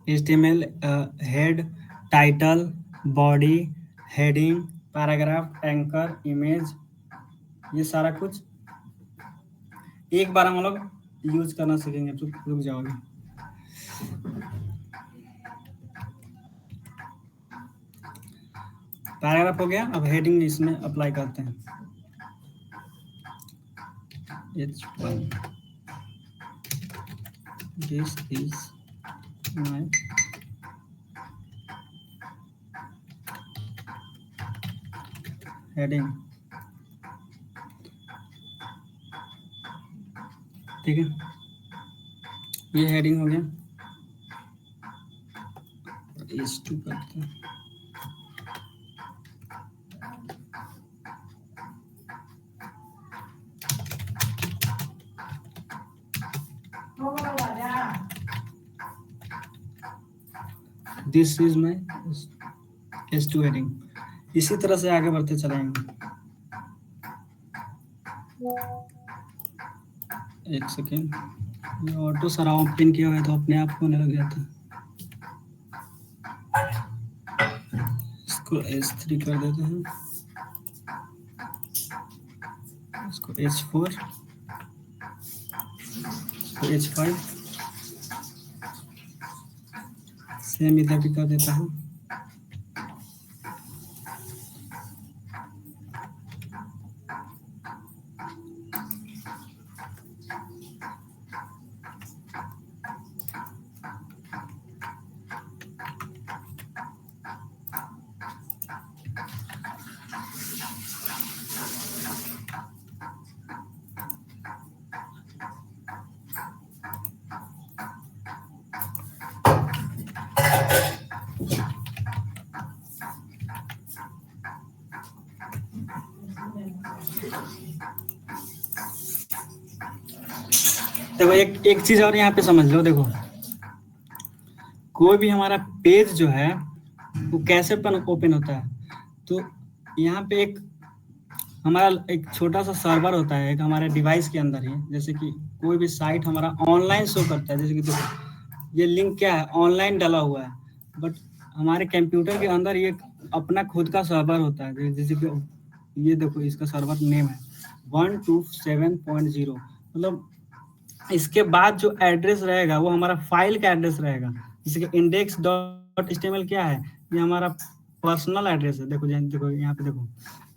Speaker 1: HTML, head, title, body, heading, paragraph, anchor, image, ये सारा कुछ एक बार हम लोग यूज करना सीखेंगे। तो रुक जाओगे। पैराग्राफ हो गया, अब हेडिंग इसमें अप्लाई करते हैं। H1 this is my heading। ठीक है, ये हेडिंग हो गया। H2 करते हैं। This is my H2 heading. इसी तरह से आगे बढ़ते चलेंगे। एक सेकेंड, ये ऑटो सराउंड पिन किया हुआ है तो अपने आप होने लग गया था। इसको H3 कर देते हैं, इसको H4, इसको H5, सेम इधर भी कर देता हूँ। देखो एक चीज और यहाँ पे समझ लो। देखो कोई भी हमारा पेज जो है वो कैसे ओपन होता है, तो यहाँ पे एक हमारा एक छोटा सा सर्वर होता है एक हमारे डिवाइस के अंदर ही। जैसे कि कोई भी साइट हमारा ऑनलाइन शो करता है, जैसे कि देखो ये लिंक क्या है, ऑनलाइन डाला हुआ है, बट हमारे कंप्यूटर के अंदर ये अपना खुद का सर्वर होता है। जैसे कि ये देखो इसका सर्वर नेम है 127.0। मतलब इसके बाद जो एड्रेस रहेगा वो हमारा फाइल का एड्रेस रहेगा। जैसे कि index.html क्या है, ये हमारा पर्सनल एड्रेस है। देखो देखो यहाँ पे देखो,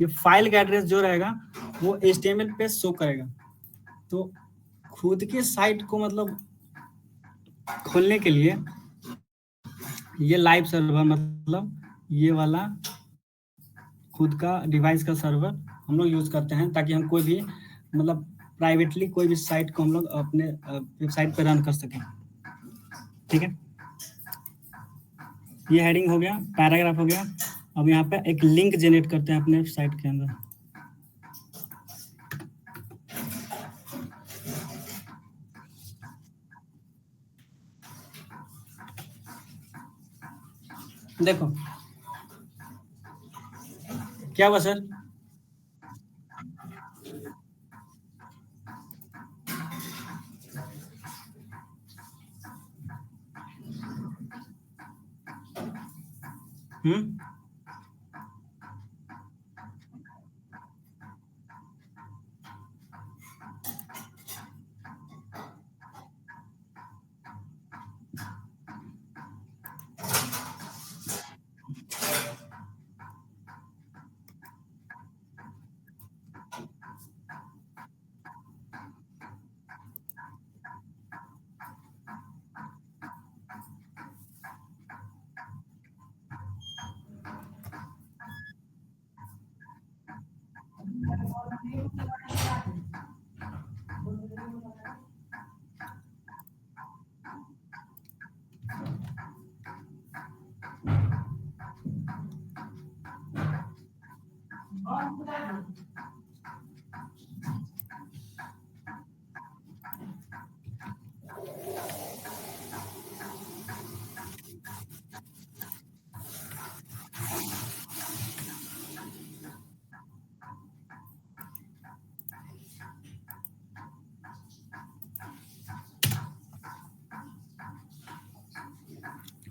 Speaker 1: ये फाइल का एड्रेस जो रहेगा वो HTML पे शो करेगा। तो खुद के साइट को मतलब खोलने के लिए ये लाइव सर्वर, मतलब ये वाला खुद का डिवाइस का सर्वर हम लोग यूज करते हैं, ताकि हम कोई भी मतलब प्राइवेटली कोई भी साइट को हम लोग अपने वेबसाइट पर रन कर सकें। ठीक है, ये हेडिंग हो गया, पैराग्राफ हो गया। अब यहाँ पे एक लिंक जनरेट करते हैं अपने साइट के अंदर। देखो क्या हुआ सर, हम्म,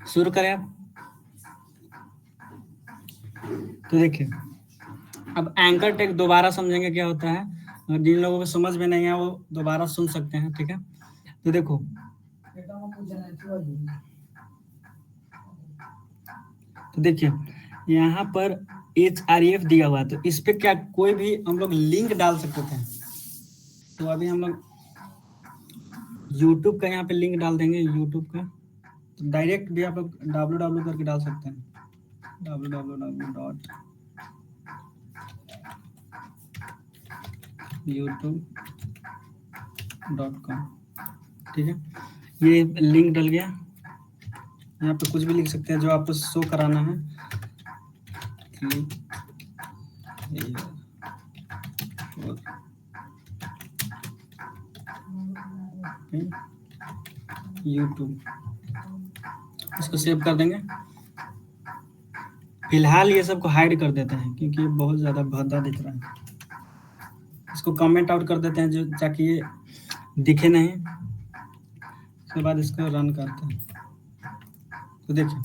Speaker 1: शुरू करें आप। तो देखिए अब एंकर टैग दोबारा समझेंगे क्या होता है, और जिन लोगों को समझ में नहीं है वो दोबारा सुन सकते हैं, ठीक है। तो देखो तो देखिए यहाँ पर HREF दिया हुआ है, तो इस पे क्या कोई भी हम लोग लिंक डाल सकते थे। तो अभी हम लोग यूट्यूब का यहाँ पे लिंक डाल देंगे, यूट्यूब का। तो डायरेक्ट भी आप लोग www करके डाल सकते हैं, www.youtube.com, ठीक है। ये लिंक डल गया, यहाँ पे कुछ भी लिख सकते हैं जो आपको शो कराना है। यूट्यूब, इसको सेव कर देंगे। फिलहाल ये सबको हाइड कर देते हैं क्योंकि ये बहुत ज्यादा भद्दा दिख रहा है। इसको कमेंट आउट कर देते हैं जो ताकि ये दिखे नहीं। उसके बाद इसको रन करते हैं। तो देखिए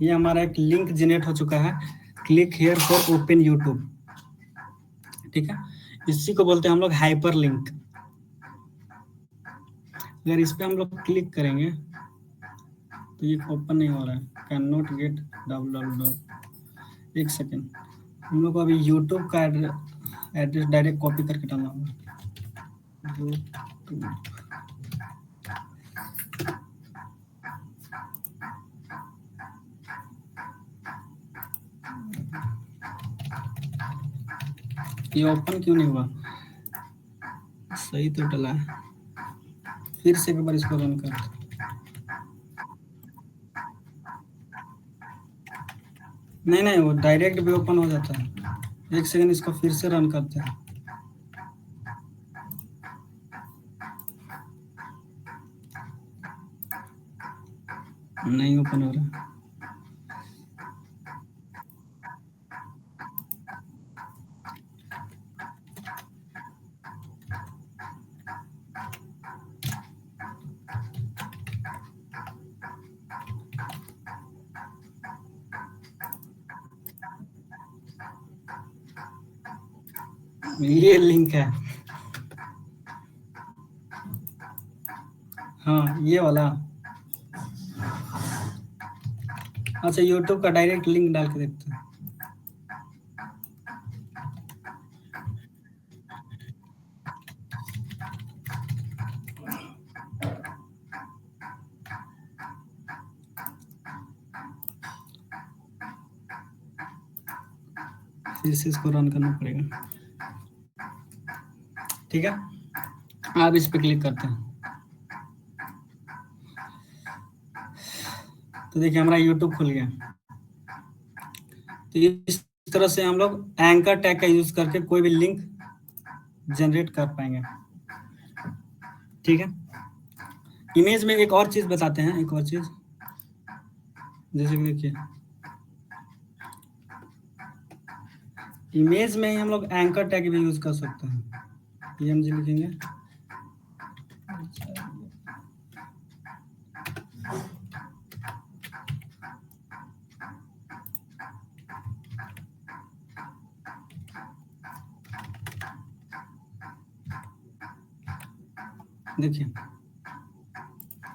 Speaker 1: ये हमारा एक लिंक जनरेट हो चुका है, click here for open YouTube, ठीक है। इसी को बोलते हैं हम लोग हाइपर लिंक। अगर इस पे हम लोग क्लिक करेंगे तो ये ओपन नहीं हो रहा है, कैन नॉट गेट www। एक सेकेंड, हम लोग को अभी यूट्यूब का एड्रेस डायरेक्ट कॉपी करके डालना होगा। YouTube। ये ओपन क्यों नहीं हुआ, सही तो डला है। फिर से एक बार इसको रन करते। नहीं वो डायरेक्ट भी ओपन हो जाता है। एक सेकंड इसको फिर से रन करते हैं। नहीं ओपन हो रहा। ये लिंक है, हाँ ये वाला। अच्छा यूट्यूब का डायरेक्ट लिंक डाल के देखते हैं। फिर से इसको रन करना पड़ेगा, ठीक है। आप इस पे क्लिक करते हैं तो देखिए हमारा यूट्यूब खुल गया। तो इस तरह से हम लोग एंकर टैग का यूज करके कोई भी लिंक जनरेट कर पाएंगे, ठीक है। इमेज में एक और चीज बताते हैं, एक और चीज, जैसे कि देखिए इमेज में ही हम लोग एंकर टैग भी यूज कर सकते हैं। PNG लिखेंगे, देखिए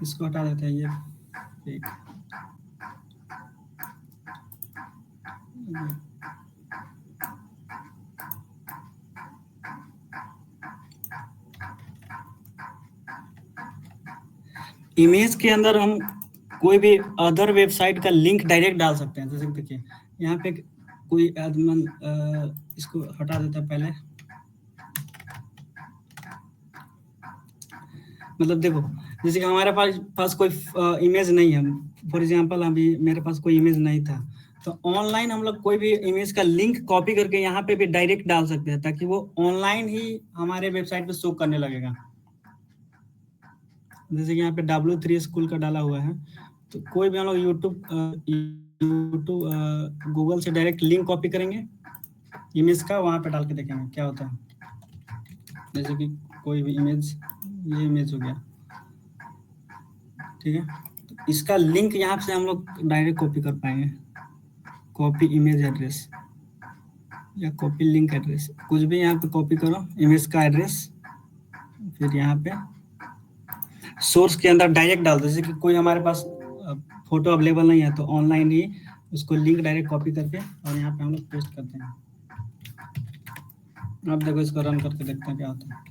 Speaker 1: इसको हटा देते हैं, ये एक इमेज के अंदर हम कोई भी अदर वेबसाइट का लिंक डायरेक्ट डाल सकते हैं। जैसे कि देखिए यहाँ पे कोई आदमी इसको हटा देता है पहले। मतलब देखो जैसे कि हमारे पास कोई इमेज नहीं है, फॉर एग्जांपल अभी मेरे पास कोई इमेज नहीं था, तो ऑनलाइन हम लोग कोई भी इमेज का लिंक कॉपी करके यहाँ पे भी डायरेक्ट डाल सकते हैं, ताकि वो ऑनलाइन ही हमारे वेबसाइट पे शो करने लगेगा। जैसे कि यहाँ पे W3 स्कूल का डाला हुआ है, तो कोई भी हम लोग यूट्यूब गूगल से डायरेक्ट लिंक कॉपी करेंगे इमेज का, वहाँ पे डाल के देखेंगे क्या होता है। जैसे कि कोई भी इमेज, ये इमेज हो गया, ठीक है, तो इसका लिंक यहाँ से हम लोग डायरेक्ट कॉपी कर पाएंगे। कॉपी इमेज एड्रेस या कॉपी लिंक एड्रेस, कुछ भी यहाँ पे कॉपी करो इमेज का एड्रेस, फिर यहाँ पे सोर्स के अंदर डायरेक्ट डाल दो। जैसे कि कोई हमारे पास फोटो अवेलेबल नहीं है, तो ऑनलाइन ही उसको लिंक डायरेक्ट कॉपी करके और यहाँ पे हम लोग पेस्ट करते हैं। अब देखो इसको रन करके देखते हैं क्या होता है।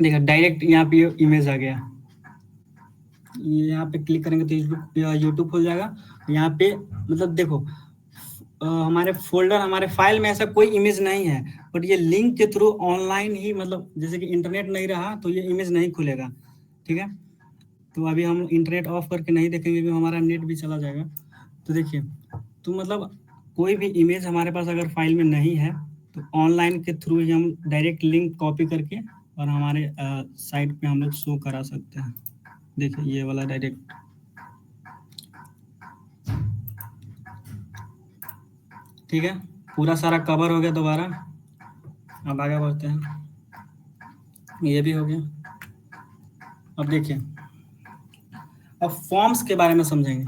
Speaker 1: देखा डायरेक्ट यहाँ पे इमेज आ गया। यहाँ पे क्लिक करेंगे तो यूट्यूब खुल जाएगा। यहाँ पे मतलब देखो हमारे फोल्डर, हमारे फाइल में ऐसा कोई इमेज नहीं है, बट ये लिंक के थ्रू ऑनलाइन ही, मतलब जैसे कि इंटरनेट नहीं रहा तो ये इमेज नहीं खुलेगा, ठीक है। तो अभी हम इंटरनेट ऑफ करके नहीं देखेंगे क्योंकि हमारा नेट भी चला जाएगा। तो देखिए, तो मतलब कोई भी इमेज हमारे पास अगर फाइल में नहीं है तो ऑनलाइन के थ्रू ही हम डायरेक्ट लिंक कॉपी करके और हमारे साइट पे हम लोग शो करा सकते हैं। देखिए ये वाला डायरेक्ट, ठीक है, पूरा सारा कवर हो गया। दोबारा अब आगे बढ़ते हैं, ये भी हो गया। अब देखिए, अब फॉर्म्स के बारे में समझेंगे।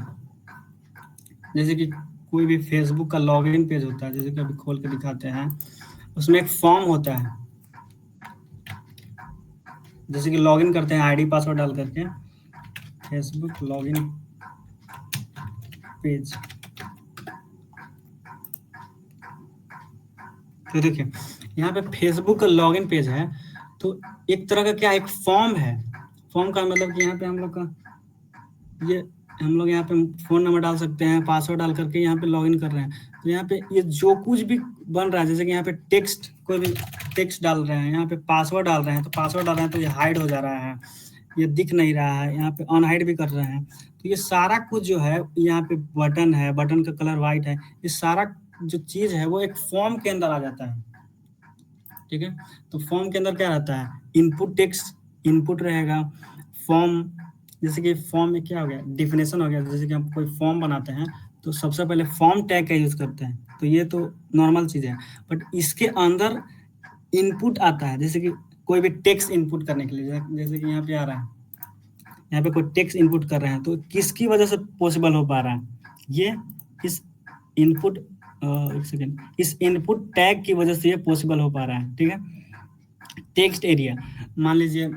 Speaker 1: जैसे कि कोई भी फेसबुक का लॉगिन पेज होता है, जैसे कि अभी खोल के दिखाते हैं, उसमें एक फॉर्म होता है। जैसे कि लॉगिन करते हैं आईडी पासवर्ड डाल करके, फेसबुक लॉगिन पेज, तो देखिए यहाँ पे फेसबुक का लॉगिन पेज है, तो एक तरह का क्या, एक फॉर्म है। फॉर्म का मतलब कि यहाँ पे हम लोग का ये, हम लोग यहाँ पे फोन नंबर डाल सकते हैं, पासवर्ड डाल करके यहाँ पे लॉगिन कर रहे हैं। तो यहाँ पे ये जो कुछ भी बन रहा है, जैसे कि यहाँ पे टेक्स्ट, कोई भी टेक्स्ट डाल रहे हैं, यहाँ पे पासवर्ड डाल रहे हैं, तो पासवर्ड डाल रहे हैं तो ये हाइड हो जा रहा है, ये दिख नहीं रहा है, यहाँ पे अनहाइड भी कर रहे हैं। तो ये सारा कुछ जो है, यहाँ पे बटन है, बटन का कलर व्हाइट है, ये सारा जो चीज है वो एक फॉर्म के अंदर आ जाता है, ठीक है। तो फॉर्म के अंदर क्या रहता है, इनपुट टेक्स्ट इनपुट रहेगा, फॉर्म, जैसे कि फॉर्म में क्या हो गया, डिफिनेशन हो गया। जैसे कि हम कोई फॉर्म बनाते हैं तो सबसे पहले फॉर्म टैग का यूज करते हैं, तो ये तो नॉर्मल चीज है। बट इसके अंदर इनपुट आता है, जैसे कि कोई भी टेक्स्ट इनपुट करने के लिए, जैसे कि यहाँ पे आ रहा है, यहाँ पे कोई टेक्स्ट इनपुट कर रहे हैं, तो किसकी वजह से पॉसिबल हो पा रहा है, ये इस इनपुट, एक सेकेंड, इस इनपुट टैग की वजह से ये पॉसिबल हो पा रहा है, ठीक है। टेक्स्ट एरिया, मान लीजिए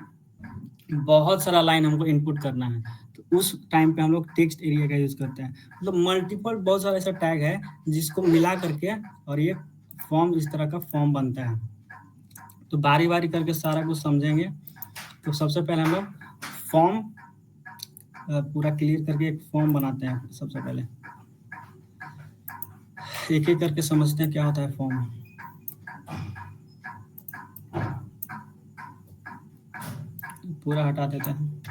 Speaker 1: बहुत सारा लाइन हमको इनपुट करना है, तो उस टाइम पे हम लोग टेक्स्ट एरिया का यूज करते हैं। मतलब मल्टीपल बहुत सारा ऐसा टैग है जिसको मिला करके और ये फॉर्म, इस तरह का फॉर्म बनता है। तो बारी बारी करके सारा कुछ समझेंगे। तो सबसे पहले हम लोग फॉर्म पूरा क्लियर करके एक फॉर्म बनाते हैं। सबसे पहले एक एक करके समझते हैं क्या होता है फॉर्म। पूरा हटा देते हैं,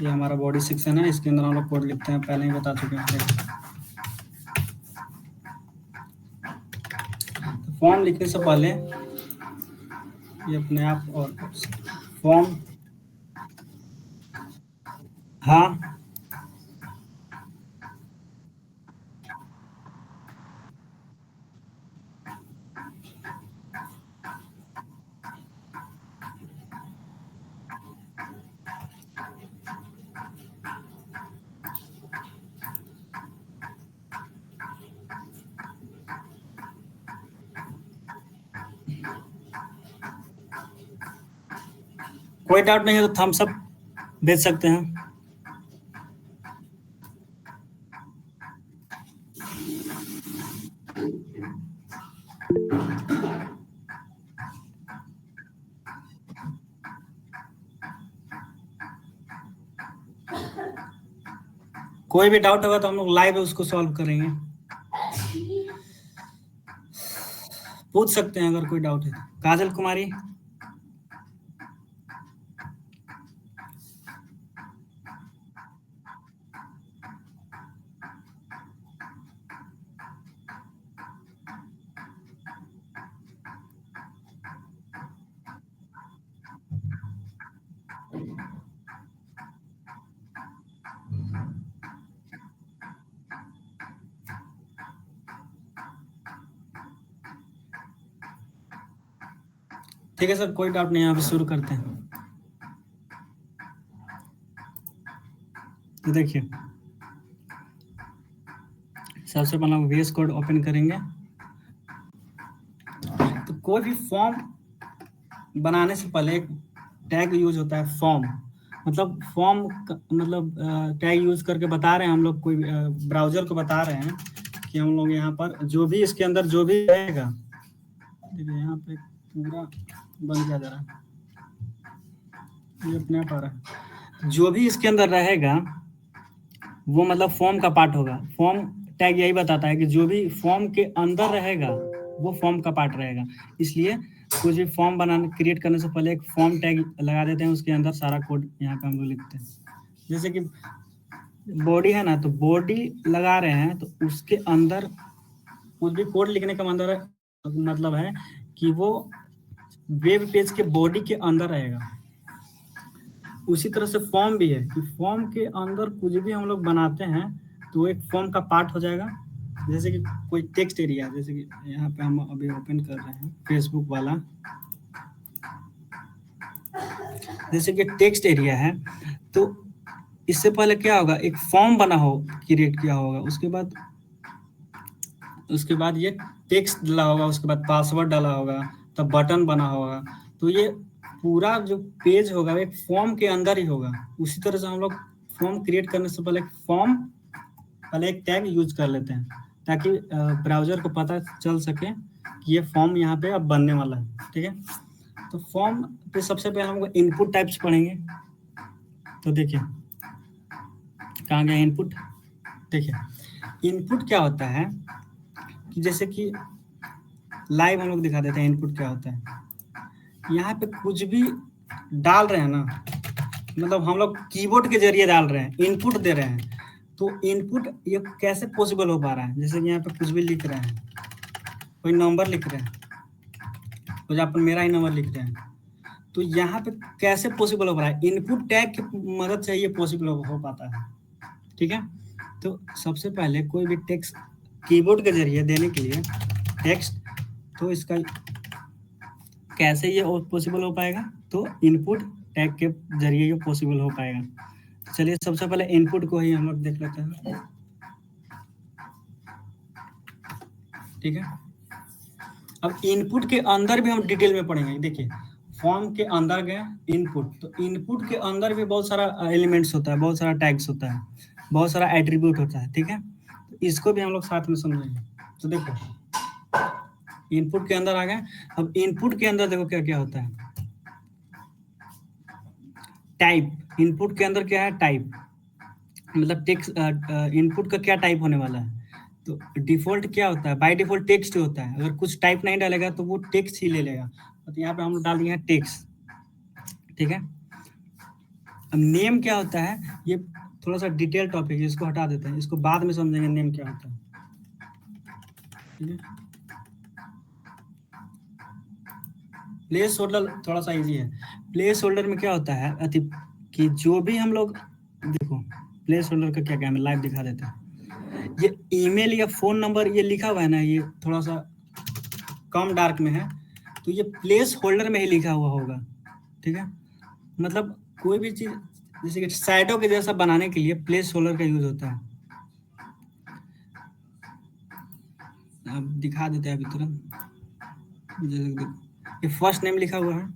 Speaker 1: ये हमारा बॉडी सेक्शन है, इसके अंदर हम लोग कोड लिखते हैं, पहले ही बता चुके हैं। तो फॉर्म लिखने से पहले ये अपने आप, और फॉर्म, हाँ कोई डाउट नहीं है तो थम्स अप भेज सकते हैं। कोई भी डाउट होगा तो हम लोग लाइव उसको सॉल्व करेंगे, पूछ सकते हैं अगर कोई डाउट है। काजल कुमारी, ठीक है सर, कोई डाउट नहीं है, अभी शुरू करते हैं। तो देखिए, सबसे पहले हम VS कोड ओपन करेंगे। तो कोई भी फॉर्म बनाने से पहले एक टैग यूज होता है, फॉर्म। मतलब फॉर्म मतलब टैग यूज करके बता रहे हैं हम लोग, कोई ब्राउजर को बता रहे हैं कि हम लोग यहाँ पर जो भी इसके अंदर जो भी रहेगा, देखिए यहाँ पे पूरा बंद किया जा रहा है, ये अपने आप आ रहा है। जो भी इसके अंदर रहेगा वो मतलब फॉर्म का पार्ट होगा। फॉर्म टैग यही बताता है कि जो भी फॉर्म के अंदर रहेगा वो फॉर्म का पार्ट रहेगा। इसलिए कुछ भी फॉर्म बनाने क्रिएट करने से पहले एक फॉर्म टैग लगा देते हैं, उसके अंदर सारा कोड यहाँ पे हम लोग लिखते हैं। जैसे कि बॉडी है ना, तो बॉडी लगा रहे हैं तो उसके अंदर कुछ भी कोड लिखने का मतलब है कि वो वेब पेज के बॉडी के अंदर रहेगा। उसी तरह से फॉर्म भी है कि फॉर्म के अंदर कुछ भी हम लोग बनाते हैं तो एक फॉर्म का पार्ट हो जाएगा। जैसे कि कोई टेक्स्ट एरिया, जैसे कि यहाँ पे हम अभी ओपन कर रहे हैं फेसबुक वाला, जैसे कि टेक्स्ट एरिया है, तो इससे पहले क्या होगा, एक फॉर्म बना हो, क्रिएट किया होगा, उसके बाद ये टेक्स्ट डाला होगा, उसके बाद पासवर्ड डाला होगा, तब बटन बना होगा। तो ये पूरा जो पेज होगा एक फॉर्म के अंदर ही होगा। उसी तरह से हम लोग फॉर्म क्रिएट करने से पहले एक टैग यूज कर लेते हैं, ताकि ब्राउजर को पता चल सके कि ये फॉर्म यहाँ पे अब बनने वाला है। ठीक है, तो फॉर्म पे सबसे पहले हम लोग इनपुट टाइप्स पढ़ेंगे। तो देखिए कहाँ गया इनपुट। देखिए इनपुट क्या होता है कि जैसे कि लाइव हम लोग दिखा देते हैं इनपुट क्या होता है। यहाँ पे कुछ भी डाल रहे हैं ना, मतलब हम लोग कीबोर्ड के जरिए डाल रहे हैं, इनपुट दे रहे हैं। तो इनपुट ये कैसे पॉसिबल हो पा रहा है, जैसे कि यहाँ पे कुछ भी लिख रहे हैं, कोई नंबर लिख रहे हैं, कुछ अपन मेरा ही नंबर लिख रहे हैं, तो यहाँ पे कैसे पॉसिबल हो पा रहा है, इनपुट टैग की मदद से ये पॉसिबल हो पाता है। ठीक है, तो सबसे पहले कोई भी टेक्स्ट कीबोर्ड के जरिए देने के लिए टेक्स्ट, तो इसका कैसे ये पॉसिबल हो पाएगा, तो इनपुट टैग के जरिए ये पॉसिबल हो पाएगा। तो चलिए सबसे पहले इनपुट को ही हम लोग देख लेते हैं। ठीक है, अब इनपुट के अंदर भी हम डिटेल में पढ़ेंगे। देखिए फॉर्म के अंदर गए इनपुट, तो इनपुट के अंदर भी बहुत सारा एलिमेंट्स होता है, बहुत सारा टैग्स होता है, बहुत सारा एट्रीब्यूट होता है। ठीक है, तो इसको भी हम लोग साथ में समझेंगे। तो देखो इनपुट के अंदर आ गए। अब इनपुट के अंदर देखो क्या क्या होता है, टाइप। इनपुट के अंदर क्या है, टाइप, मतलब टेक्स्ट इनपुट का क्या टाइप होने वाला है। तो डिफॉल्ट क्या होता है, बाय डिफॉल्ट टेक्स्ट होता है। अगर कुछ टाइप नहीं डालेगा तो वो टेक्स्ट ही ले लेगा। तो यहाँ पे हम लोग डाल दिए हैं टेक्स्ट। ठीक है, अब नेम क्या होता है, ये थोड़ा सा डिटेल टॉपिक है, इसको हटा देते हैं, इसको बाद में समझेंगे नेम क्या होता है। ठीक है, प्लेस होल्डर थोड़ा सा इजी है। प्लेस होल्डर में क्या होता है कि जो भी हम लोग, देखो प्लेस होल्डर का क्या काम है, लाइव दिखा देते हैं। ये ईमेल या फोन नंबर ये लिखा हुआ है ना, ये थोड़ा सा कम डार्क में है, तो ये प्लेस होल्डर में ही लिखा हुआ होगा। ठीक है, मतलब कोई भी चीज जैसे कि शैडो के जैसा बनाने के लिए प्लेस होल्डर का यूज होता है। अब दिखा देते हैं अभी तुरंत। ये फर्स्ट नेम लिखा हुआ है,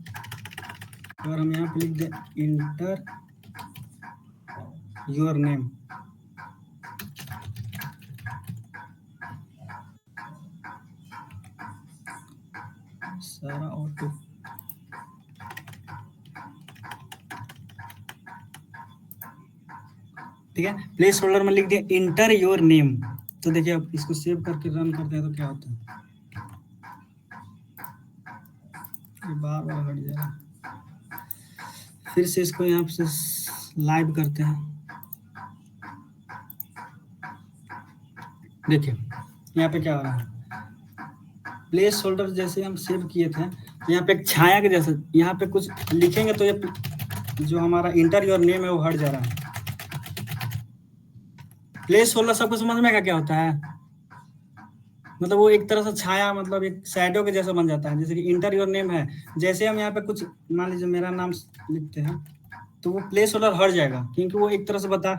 Speaker 1: अगर हम यहाँ पे लिख दें इंटर योर नेम, सारा ऑटो, ठीक है। प्लेस होल्डर में लिख दिया इंटर योर नेम। तो देखिए अब इसको सेव करके रन करते हैं तो क्या होता है, ये बार बार हट जा रहा है। फिर से इसको यहाँ से लाइव करते हैं। देखिए यहाँ पे क्या हो रहा है, प्लेस होल्डर जैसे हम सेव किए थे, यहाँ पे एक छाया के जैसे यहाँ पे कुछ लिखेंगे तो ये जो हमारा इंटर योर नेम है वो हट जा रहा है। प्लेस होल्डर सबको समझ में क्या होता है, मतलब वो एक तरह से छाया, मतलब एक शैडो के जैसा बन जाता है। जैसे कि इंटर योर नेम है, जैसे हम यहाँ पे कुछ मान लीजिए मेरा नाम लिखते हैं तो वो प्लेस होल्डर हट जाएगा, क्योंकि वो एक तरह से बता,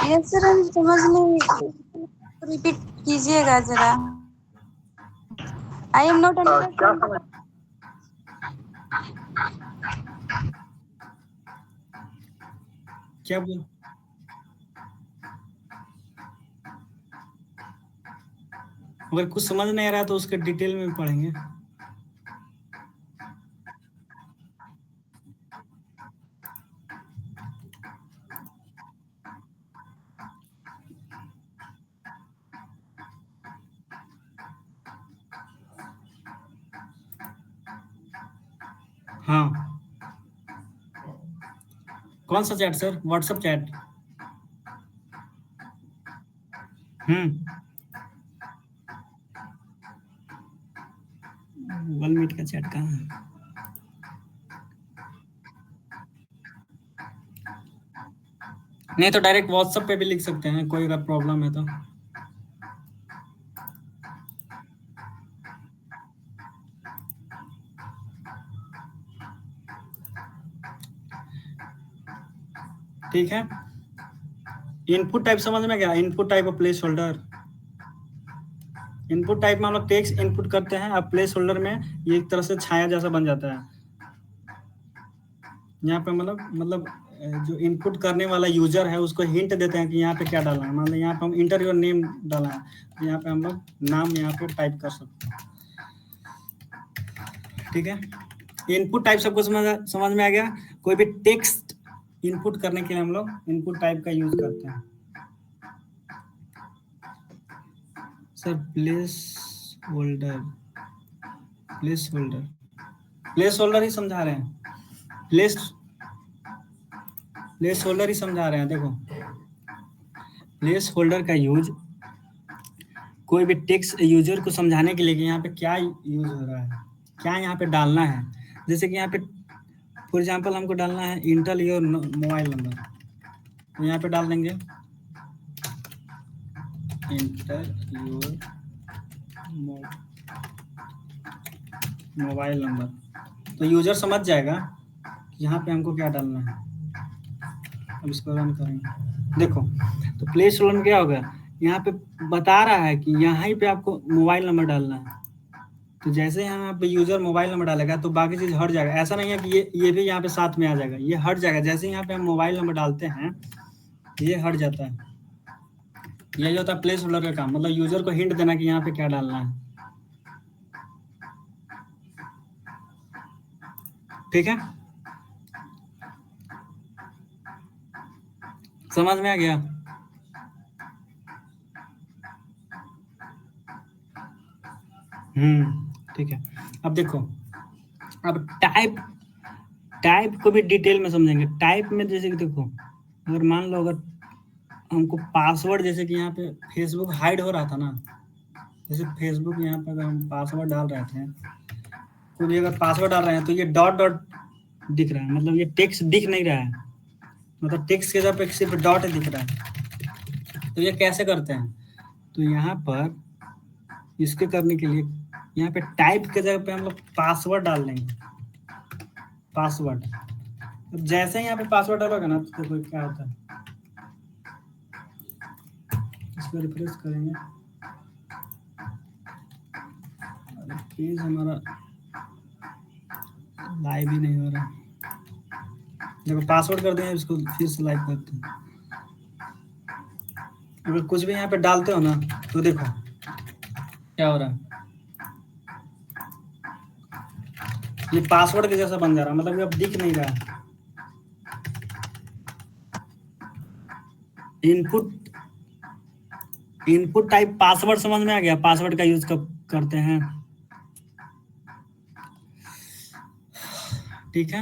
Speaker 3: ये सर हम समझ नहीं, रिपीट कीजिएगा जरा। I am not understand.
Speaker 1: क्या बोल, अगर कुछ समझ नहीं आ रहा है तो उसके डिटेल में पढ़ेंगे। हाँ, कौन सा chat sir, WhatsApp chat? Google Meet का चैट कहाँ है? नहीं तो डायरेक्ट व्हाट्सएप पे भी लिख सकते हैं, कोई अगर प्रॉब्लम है तो। ठीक है, इनपुट टाइप समझ में गया, input type of place holder. Input type में हम लोग टेक्स्ट इनपुट करते हैं, अब प्लेस होल्डर में ये एक तरह से छाया जैसा बन जाता है। यहाँ पे मतलब जो इनपुट करने वाला यूजर है उसको हिंट देते हैं कि यहाँ पे क्या डालना है। मान लो यहाँ पे हम इंटर योर नेम डाला है, तो यहाँ पे हम लोग नाम यहाँ पे टाइप कर सकते हैं। ठीक है, इनपुट टाइप सबको समझ में आ गया। कोई भी टेक्स्ट इनपुट करने के लिए हम लोग इनपुट टाइप का यूज करते हैं। Sir placeholder, placeholder, placeholder ही समझा रहे हैं, प्लेस होल्डर ही समझा रहे हैं। देखो प्लेस होल्डर का यूज कोई भी टेक्स्ट यूजर को समझाने के लिए कि यहाँ पे क्या यूज हो रहा है, क्या यहाँ पे डालना है। जैसे कि यहाँ पे फॉर एग्जांपल हमको डालना है इंटर योर मोबाइल नंबर, तो यहाँ पे डाल देंगे इंटर योर मोबाइल नंबर, तो यूजर समझ जाएगा कि यहाँ पे हमको क्या डालना है। अब इसको रन करेंगे, देखो तो प्लेस होल्डर में क्या होगा, यहाँ पे बता रहा है कि यहाँ पे आपको मोबाइल नंबर डालना है। तो जैसे यहाँ पे यूजर मोबाइल नंबर डालेगा तो बाकी चीज हट जाएगा। ऐसा नहीं है कि ये भी यहाँ पे साथ में आ जाएगा, ये हट जाएगा। जैसे यहाँ पे हम मोबाइल नंबर डालते हैं ये हट जाता है। यही होता है प्लेस होल्डर का काम, मतलब यूजर को हिंट देना कि यहाँ पे क्या डालना है। ठीक है, समझ में आ गया? ठीक है। अब देखो, अब टाइप को भी डिटेल में समझेंगे। टाइप में जैसे कि देखो, अगर मान लो अगर हमको पासवर्ड, जैसे कि यहाँ पे फेसबुक हाइड हो रहा था ना, जैसे फेसबुक यहाँ पर अगर हम पासवर्ड डाल रहे थे, कोई भी अगर पासवर्ड डाल रहे हैं तो ये डॉट डॉट दिख रहा है, मतलब ये टेक्स्ट दिख नहीं रहा है, मतलब टेक्स्ट के जगह पे सिर्फ डॉट दिख रहा है। तो ये कैसे करते हैं, तो यहाँ पर इसके करने के लिए यहाँ पे टाइप के जगह पे हम लोग पासवर्ड डाल देंगे, पासवर्ड। तो जैसे ही यहाँ पे पासवर्ड डालोगे ना तो देखो क्या होता है, इसको रिफ्रेश करेंगे पेज हमारा लाइव ही नहीं हो रहा। देखो पासवर्ड कर दें, इसको फिर से लाइव करते हैं। अगर कुछ भी यहाँ पे डालते हो ना तो देखो क्या हो रहा है, ये पासवर्ड के जैसा बन जा रहा है, मतलब ये अब दिख नहीं रहा है। इनपुट टाइप पासवर्ड समझ में आ गया, पासवर्ड का यूज कब करते हैं, ठीक है।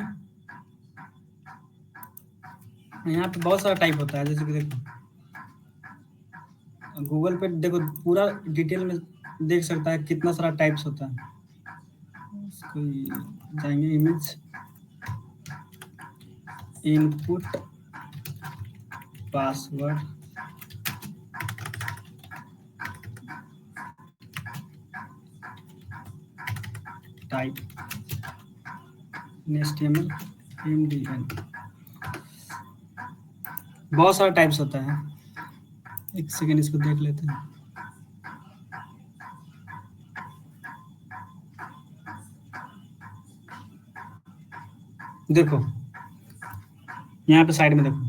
Speaker 1: यहाँ पे बहुत सारा टाइप होता है, जैसे कि देखो गूगल पे देखो पूरा डिटेल में देख सकता है कितना सारा टाइप्स होता है। इसको जाएंगे image, input password, type HTML MDN, बहुत सारा टाइप्स होता है। एक सेकेंड इसको देख लेते हैं। देखो यहाँ पे साइड में देखो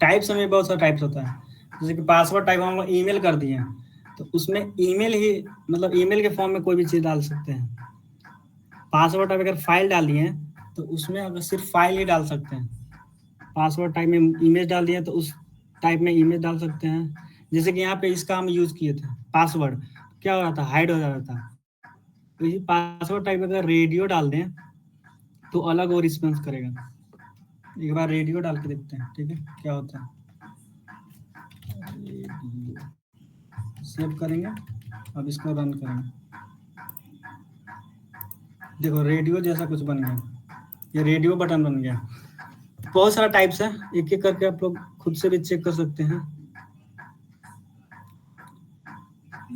Speaker 1: टाइप्स में बहुत सारा टाइप्स होता है। जैसे कि पासवर्ड टाइप हम लोग ईमेल कर दिए हैं तो उसमें ईमेल ही मतलब ईमेल के फॉर्म में कोई भी चीज डाल सकते हैं। पासवर्ड टाइप अगर फाइल डाली है तो उसमें अगर सिर्फ फाइल ही डाल सकते हैं। पासवर्ड टाइप में इमेज डाल दिए तो उस टाइप में इमेज डाल सकते हैं। जैसे कि यहाँ पे इसका हम यूज किए थे पासवर्ड, क्या हो रहा था, हाइड हो जा रहा था। तो ये पासवर्ड टाइप अगर रेडियो डाल दें तो अलग और रिस्पॉन्स करेगा। एक बार रेडियो डाल के देखते हैं, ठीक है, क्या होता है। सेव करेंगे, अब इसको रन करेंगे। देखो रेडियो जैसा कुछ बन गया, ये रेडियो बटन बन गया। बहुत सारा टाइप्स है, एक एक करके आप लोग खुद से भी चेक कर सकते हैं।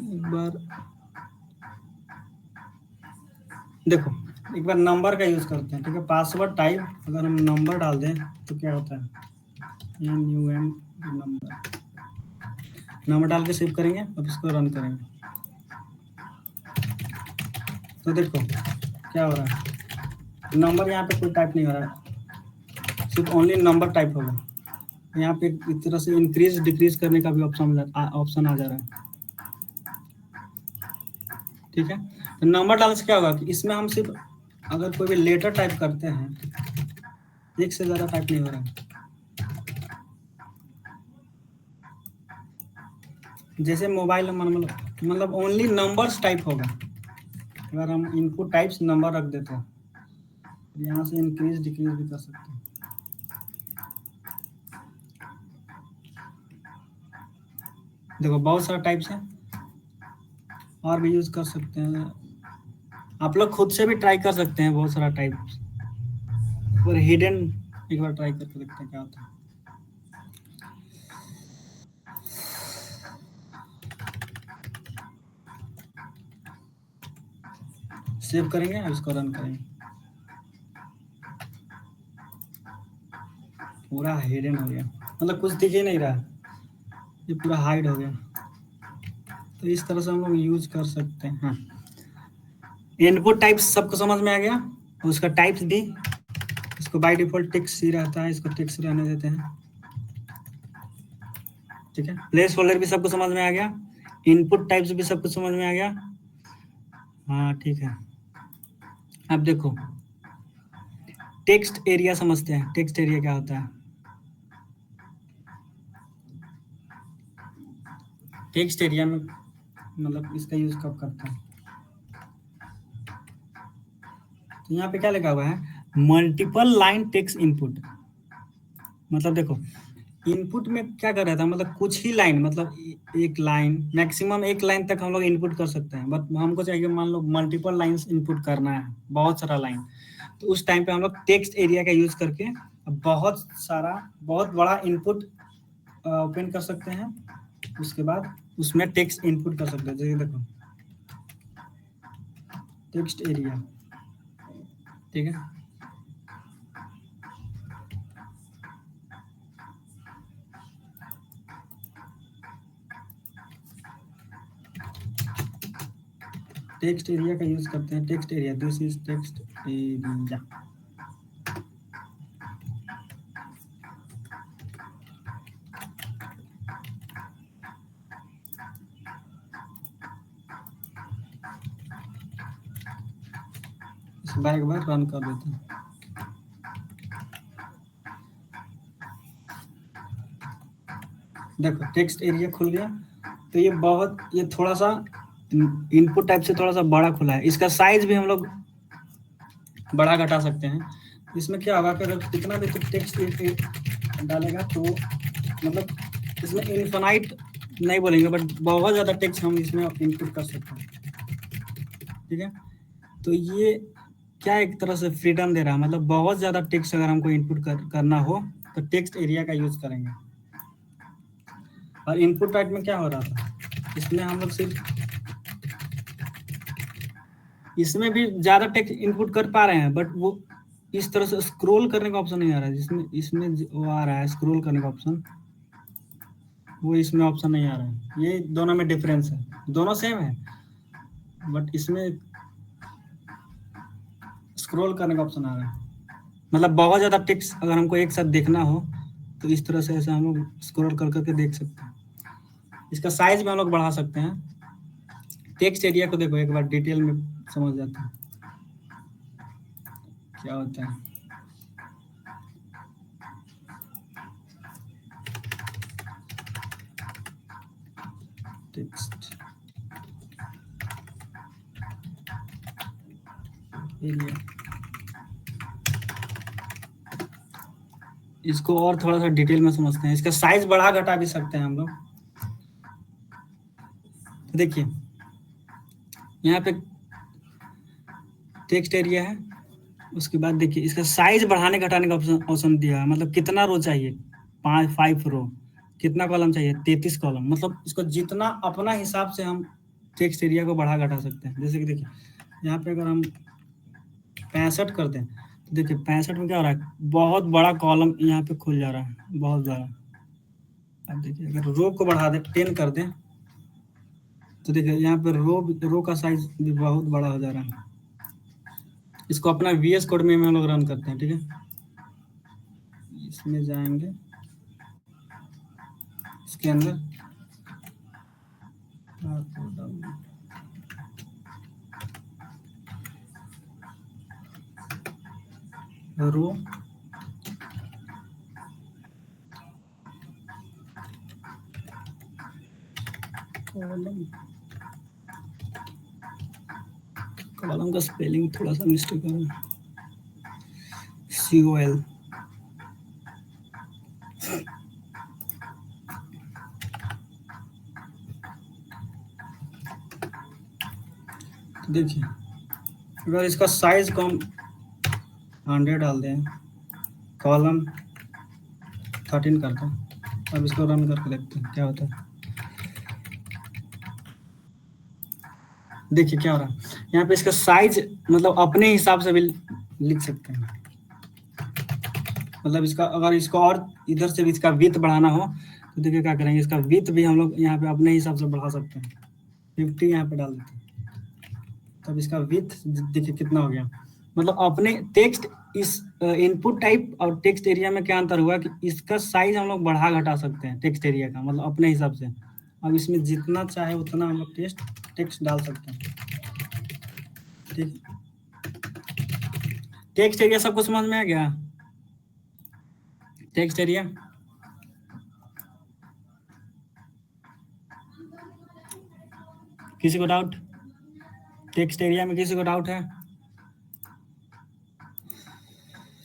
Speaker 1: एक बार देखो, एक बार नंबर का यूज करते हैं, ठीक है। पासवर्ड टाइप अगर हम नंबर डाल दें तो क्या होता है, NUM नंबर डाल के सेव करेंगे, अब इसको रन करेंगे तो देखो क्या हो रहा है, नंबर यहाँ पे कोई टाइप नहीं हो रहा है, सिर्फ ओनली नंबर टाइप होगा। यहाँ पे एक तरह से इंक्रीज डिक्रीज करने का भी ऑप्शन आ जा रहा है, ठीक है। तो नंबर डालने से क्या होगा कि इसमें हम सिर्फ अगर कोई भी लेटर टाइप करते हैं, एक से ज्यादा टाइप नहीं हो रहा है। जैसे मोबाइल नंबर मतलब ओनली नंबर्स टाइप होगा। अगर हम इनपुट टाइप्स नंबर रख देते हैं, यहाँ से इंक्रीज डिक्रीज भी कर सकते हैं। देखो बहुत सारा टाइप्स है, और भी यूज कर सकते हैं। आप लोग खुद से भी ट्राई कर सकते हैं, बहुत सारा टाइप्स और हिडन। एक बार ट्राई करके देखते हैं क्या होता है। सेव करेंगे, इसको रन करेंगे, पूरा हिडन हो गया, मतलब कुछ दिख ही नहीं रहा, ये पूरा हाइड हो गया। तो इस तरह से हम लोग यूज कर सकते हैं। हाँ, इनपुट टाइप्स सबको समझ में आ गया, उसका टाइप्स भी, इसको बाय डिफॉल्ट टेक्स्ट ही रहता है, इसको टेक्स्ट रहने देते हैं, ठीक है। प्लेस होल्डर भी सबको समझ में आ गया, इनपुट टाइप्स भी सबको समझ में आ गया। हाँ ठीक है, अब देखो टेक्स्ट एरिया समझते हैं। टेक्स्ट एरिया क्या होता है, टेक्स्ट एरिया में मतलब इसका यूज कब करते हैं, तो यहाँ पे क्या लिखा हुआ है, मल्टीपल लाइन टेक्स्ट इनपुट। मतलब देखो इनपुट में क्या कर रहा था, मतलब कुछ ही लाइन, मतलब एक लाइन, मैक्सिमम एक लाइन तक हम लोग इनपुट कर सकते हैं, बट हमको चाहिए मान लो मल्टीपल लाइंस इनपुट करना है, बहुत सारा लाइन। तो उस टाइम पे हम लोग टेक्स्ट एरिया का यूज करके बहुत सारा बहुत बड़ा इनपुट ओपन कर सकते हैं, उसके बाद उसमें टेक्स्ट इनपुट कर सकते हैं। जैसे देखो टेक्स्ट एरिया, ठीक है। टेक्स्ट एरिया का यूज करते हैं। Text area, this is text area. इस बार एक बार रन कर देते हैं। देखो टेक्स्ट एरिया खुल गया। तो ये थोड़ा सा इनपुट टाइप से थोड़ा सा बड़ा खुला है। इसका साइज भी हम लोग बड़ा घटा सकते हैं। इसमें क्या होगा, अगर कितना भी टेक्स्ट डालेगा तो मतलब इसमें इनफाइनाइट नहीं बोलेंगे, बट बहुत ज़्यादा टेक्स्ट हम इसमें इनपुट कर सकते हैं। ठीक है, तो ये क्या एक तरह से फ्रीडम दे रहा है, मतलब बहुत ज़्यादा टेक्स्ट अगर हमको इनपुट करना हो तो टेक्स्ट एरिया का यूज करेंगे। और इनपुट टाइप में क्या हो रहा था, इसमें हम लोग सिर्फ इसमें भी ज़्यादा टेक्स्ट इनपुट कर पा रहे हैं, बट वो इस तरह से स्क्रॉल करने का ऑप्शन नहीं आ रहा है। जिसमें इसमें वो आ रहा है स्क्रॉल करने का ऑप्शन, वो इसमें ऑप्शन नहीं आ रहा है। ये दोनों में डिफरेंस है, दोनों सेम है बट इसमें स्क्रॉल करने का ऑप्शन आ रहा है। मतलब बहुत ज़्यादा टेक्स्ट अगर हमको एक साथ देखना हो तो इस तरह से ऐसे हम लोग स्क्रॉल कर करके देख सकते हैं। इसका साइज भी हम लोग बढ़ा सकते हैं। टेक्स्ट एरिया को देखो एक बार डिटेल में समझ जाते हैं क्या होता है। टेक्स्ट एरिया, इसको और थोड़ा सा डिटेल में समझते हैं। इसका साइज बढ़ा घटा भी सकते हैं हम लोग। तो देखिए यहाँ पे टेक्स्ट एरिया है, उसके बाद देखिए इसका साइज बढ़ाने घटाने का ऑप्शन दिया है। मतलब कितना रो चाहिए, 5 रो, कितना कॉलम चाहिए, 33 कॉलम। मतलब इसको जितना अपना हिसाब से हम टेक्स्ट एरिया को बढ़ा घटा सकते हैं। जैसे कि देखिए यहाँ पे अगर हम 65 कर दें तो देखिए 65 में क्या हो रहा है, बहुत बड़ा कॉलम यहाँ पे खुल जा रहा है, बहुत बड़ा। अब देखिए अगर रो को बढ़ा दें 10 कर दें तो देखिए यहाँ पे रो का साइज भी बहुत बड़ा हो जा रहा है। इसको अपना VS कोड में हम लोग रन करते हैं। ठीक है, इसमें जाएंगे, इसके अंदर रो कॉलम का स्पेलिंग थोड़ा सा मिस्टेक है, COL। देखिए अगर इसका साइज को हम 100 डाल दें, कॉलम 13 करते हैं। अब इसको रन करके देखते हैं क्या होता है। देखिए क्या हो रहा है, यहाँ पे इसका साइज मतलब अपने हिसाब से भी लिख सकते हैं। मतलब इसका अगर इसको और इधर से भी इसका विड्थ बढ़ाना हो तो देखिए क्या करेंगे, इसका विड्थ भी हम लोग यहाँ पे अपने हिसाब से बढ़ा सकते हैं। 50 यहाँ पे डाल देते हैं, तब इसका विड्थ देखिए कितना हो गया। मतलब अपने टेक्स्ट इस इनपुट टाइप और टेक्स्ट एरिया में क्या अंतर हुआ कि इसका साइज हम लोग बढ़ा घटा सकते हैं टेक्स्ट एरिया का, मतलब अपने हिसाब से। अब इसमें जितना चाहे उतना हम लोग टेक्स्ट डाल सकते हैं। ठीक, टेक्स्ट एरिया सबको समझ में आ गया? टेक्स्ट एरिया किसी को डाउट? टेक्स्ट एरिया में किसी को डाउट है?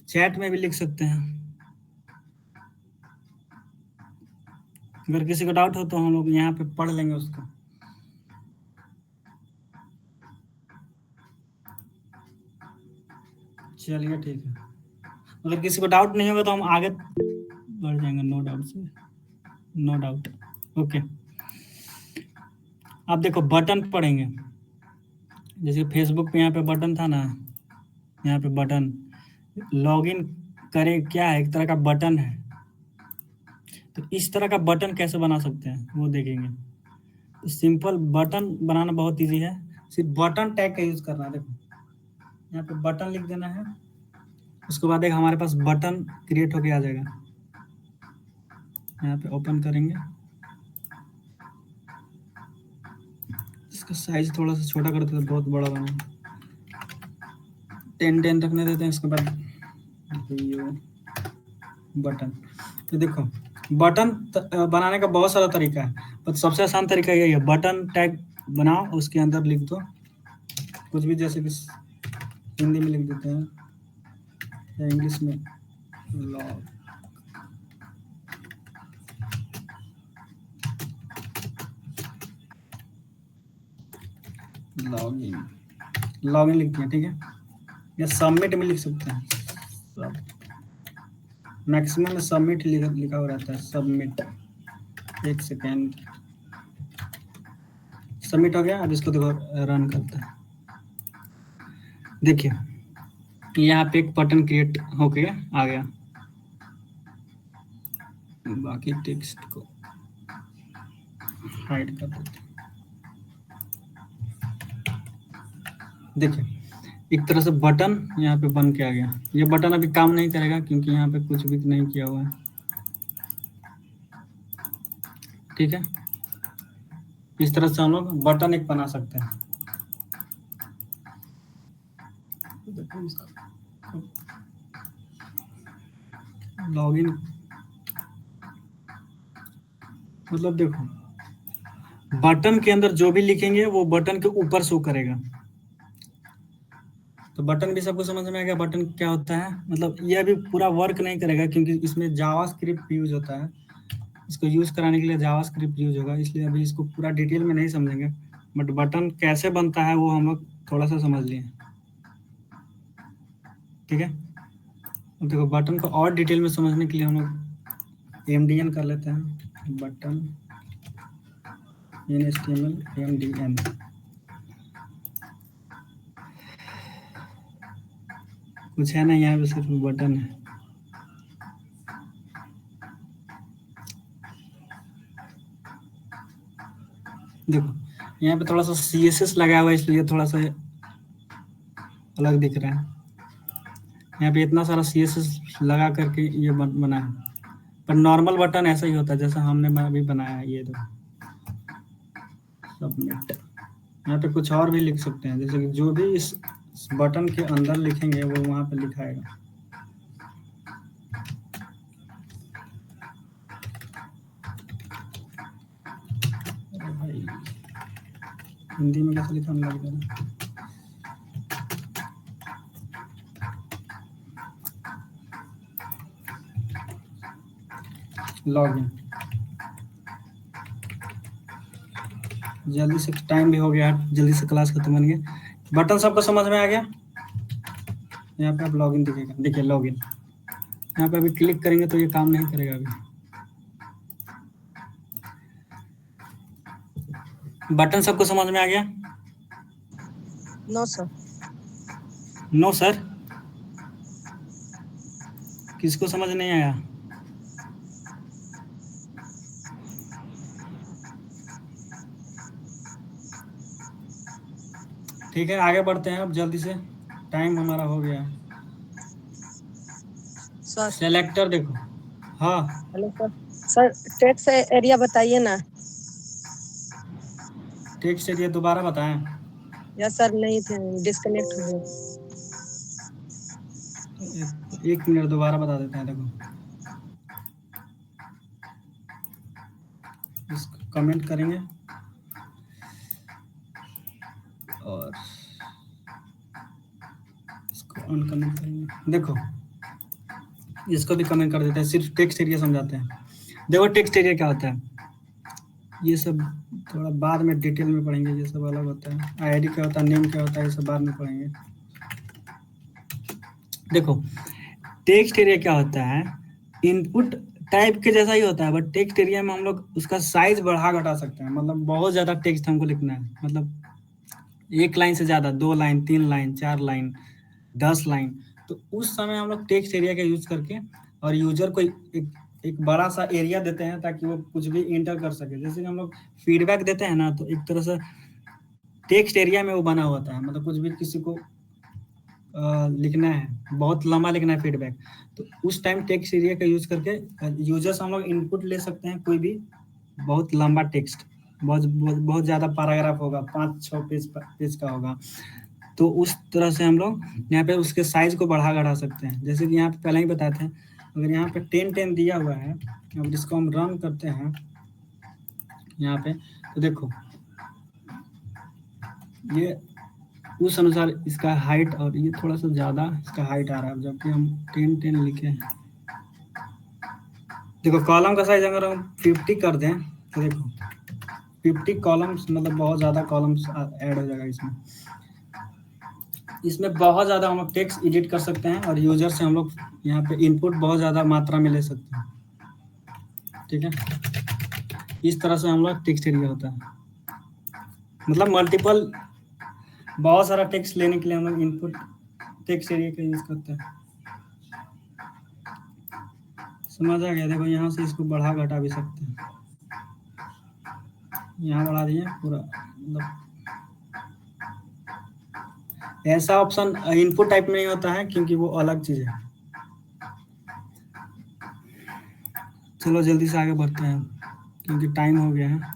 Speaker 1: चैट में भी लिख सकते हैं। अगर किसी को डाउट हो तो हम लोग यहाँ पे पढ़ लेंगे उसको। चलिए ठीक है, अगर किसी को डाउट नहीं होगा तो हम आगे बढ़ जाएंगे। नो डाउट से, नो डाउट। ओके, आप देखो बटन पढ़ेंगे। जैसे फेसबुक पे यहाँ पे बटन था ना, यहाँ पे बटन लॉगिन करे क्या है, एक तरह का बटन है। तो इस तरह का बटन कैसे बना सकते हैं वो देखेंगे। तो सिंपल बटन बनाना बहुत इजी है। सिर्फ बटन टैग का यूज करना है। देखो यहाँ पे बटन लिख देना है, उसके बाद एक हमारे पास बटन क्रिएट होके आ जाएगा। यहाँ पे ओपन करेंगे, इसका साइज थोड़ा सा छोटा करते हैं, बहुत बड़ा बना 10 रखने देते हैं। इसके बाद बटन, तो देखो बटन बनाने का बहुत सारा तरीका है, पर सबसे आसान तरीका यही है, बटन टैग बनाओ, उसके अंदर लिख दो कुछ भी, जैसे कि हिंदी में लिख देते हैं या इंग्लिश में लॉगिन लिख दिया, ठीक है। या सबमिट में लिख सकते हैं, मैक्सिमम सबमिट लिखा हुआ रहता है, सबमिट। एक सेकेंड, सबमिट हो गया। अब इसको देखो रन करते हैं। देखिए यहाँ पे एक बटन क्रिएट होके आ गया। बाकी टेक्स्ट को हाइड कर देते हैं। देखिए एक तरह से बटन यहाँ पे बन के आ गया। ये बटन अभी काम नहीं करेगा क्योंकि यहाँ पे कुछ भी नहीं किया हुआ है, ठीक है। इस तरह से हम लोग बटन एक बना सकते हैं। लॉगिन मतलब देखो बटन के अंदर जो भी लिखेंगे वो बटन के ऊपर शो करेगा। तो बटन भी सबको समझ में आ गया बटन क्या होता है। मतलब ये अभी पूरा वर्क नहीं करेगा क्योंकि इसमें जावास्क्रिप्ट यूज होता है। इसको यूज कराने के लिए जावास्क्रिप्ट यूज होगा, इसलिए अभी इसको पूरा डिटेल में नहीं समझेंगे। बट बटन कैसे बनता है वो हम लोग थोड़ा सा समझ लिए, ठीक है। अब देखो बटन को और डिटेल में समझने के लिए हम लोग एमडीएन कर लेते हैं। बटन HTML एमडीएन, कुछ है ना यहाँ पे, सिर्फ बटन है। देखो यहाँ पे थोड़ा सा CSS लगाया हुआ है, इसलिए थोड़ा सा अलग दिख रहा है। यहाँ पे इतना सारा CSS लगा करके ये बना है, पर नॉर्मल बटन ऐसा ही होता है जैसा हमने अभी बनाया है। ये देखो सबमिट। यहाँ पे कुछ और भी लिख सकते हैं, जैसे कि जो भी इस बटन के अंदर लिखेंगे वो वहां पे लिखाएगा। भाई हिंदी में कैसे लिखा लग रहा है। लॉगिन, जल्दी से टाइम भी हो गया, जल्दी से क्लास खत्म होने गया। बटन सबको समझ में आ गया। यहाँ पे आप लॉगिन दिखेगा, देखिए लॉगिन। यहाँ पे अभी क्लिक करेंगे तो ये काम नहीं करेगा अभी। बटन सबको समझ में आ गया?
Speaker 3: No sir.
Speaker 1: नो सर, किसको समझ नहीं आया? ठीक है आगे बढ़ते हैं अब जल्दी से, टाइम हमारा हो गया।
Speaker 3: सर
Speaker 1: सेलेक्टर देखो, हाँ
Speaker 3: hello sir. Sir text area बताइए ना।
Speaker 1: टेक्स्ट एरिया दोबारा बताएं।
Speaker 3: या सर नहीं थे, डिस्कनेक्ट हो गए।
Speaker 1: एक मिनट दोबारा बता देते हैं। देखो इसको कमेंट करेंगे और इसको अनकमेंट करेंगे। देखो इसको भी कमेंट कर देते हैं, सिर्फ टेक्स्ट एरिया समझाते हैं। देखो टेक्स्ट एरिया क्या होता है, ये सब थोड़ा बाद में डिटेल में पढ़ेंगे, ये सब अलग होता है। आईडी क्या होता है, नेम क्या होता है, ये सब बाद में पढ़ेंगे। देखो टेक्स्ट एरिया क्या होता है, इनपुट टाइप के जैसा ही होता है, बट टेक्स्ट एरिया में हम लोग उसका साइज बढ़ा घटा सकते हैं। मतलब बहुत ज्यादा टेक्स्ट हमको लिखना है, मतलब एक लाइन से ज्यादा, 2 लाइन, 3 लाइन, 4 लाइन, 10 लाइन, तो उस समय हम लोग टेक्स्ट एरिया का यूज करके और यूजर को एक बड़ा सा एरिया देते हैं ताकि वो कुछ भी इंटर कर सके। जैसे कि हम लोग फीडबैक देते हैं ना, तो एक तरह से टेक्स्ट एरिया में वो बना होता है, मतलब कुछ भी किसी को लिखना है, बहुत लंबा लिखना है फीडबैक, तो उस टाइम टेक्स्ट एरिया का यूज करके यूजर्स हम लोग इनपुट ले सकते हैं, कोई भी बहुत लंबा टेक्स्ट, बहुत ज्यादा पैराग्राफ होगा, 5-6 पेज का होगा, तो उस तरह से हम लोग यहाँ पे उसके साइज को बढ़ा घटा सकते हैं। जैसे कि यहाँ पे पहले ही बताते हैं, अगर यहाँ पे 10 दिया हुआ है, अब इसको हम रन करते हैं यहाँ पे, तो देखो ये उस अनुसार इसका हाइट, और ये थोड़ा सा ज्यादा इसका हाइट आ रहा है, जबकि हम 10 लिखे हैं। देखो कॉलम का साइज अगर हम 50 कर दें तो देखो 50 कॉलम्स, मतलब बहुत ज्यादा कॉलम्स ऐड हो जाएगा इसमें। इसमें बहुत ज्यादा हम लोग टेक्स्ट एडिट कर सकते हैं, और यूजर से हम लोग यहाँ पे इनपुट बहुत ज्यादा मात्रा में ले सकते हैं। ठीक है, इस तरह से हम लोग टेक्स्ट एरिया होता है, मतलब मल्टीपल बहुत सारा टेक्स्ट लेने के लिए हम लोग इनपुट टेक्स्ट एरिया का यूज करते हैं। समझ आ गया? देखो यहाँ से इसको बढ़ा घटा भी सकते हैं, यहाँ बढ़ा दिए पूरा, मतलब ऐसा ऑप्शन इनपुट टाइप में नहीं होता है, क्योंकि वो अलग चीज है। चलो जल्दी से आगे बढ़ते हैं क्योंकि टाइम हो गया है।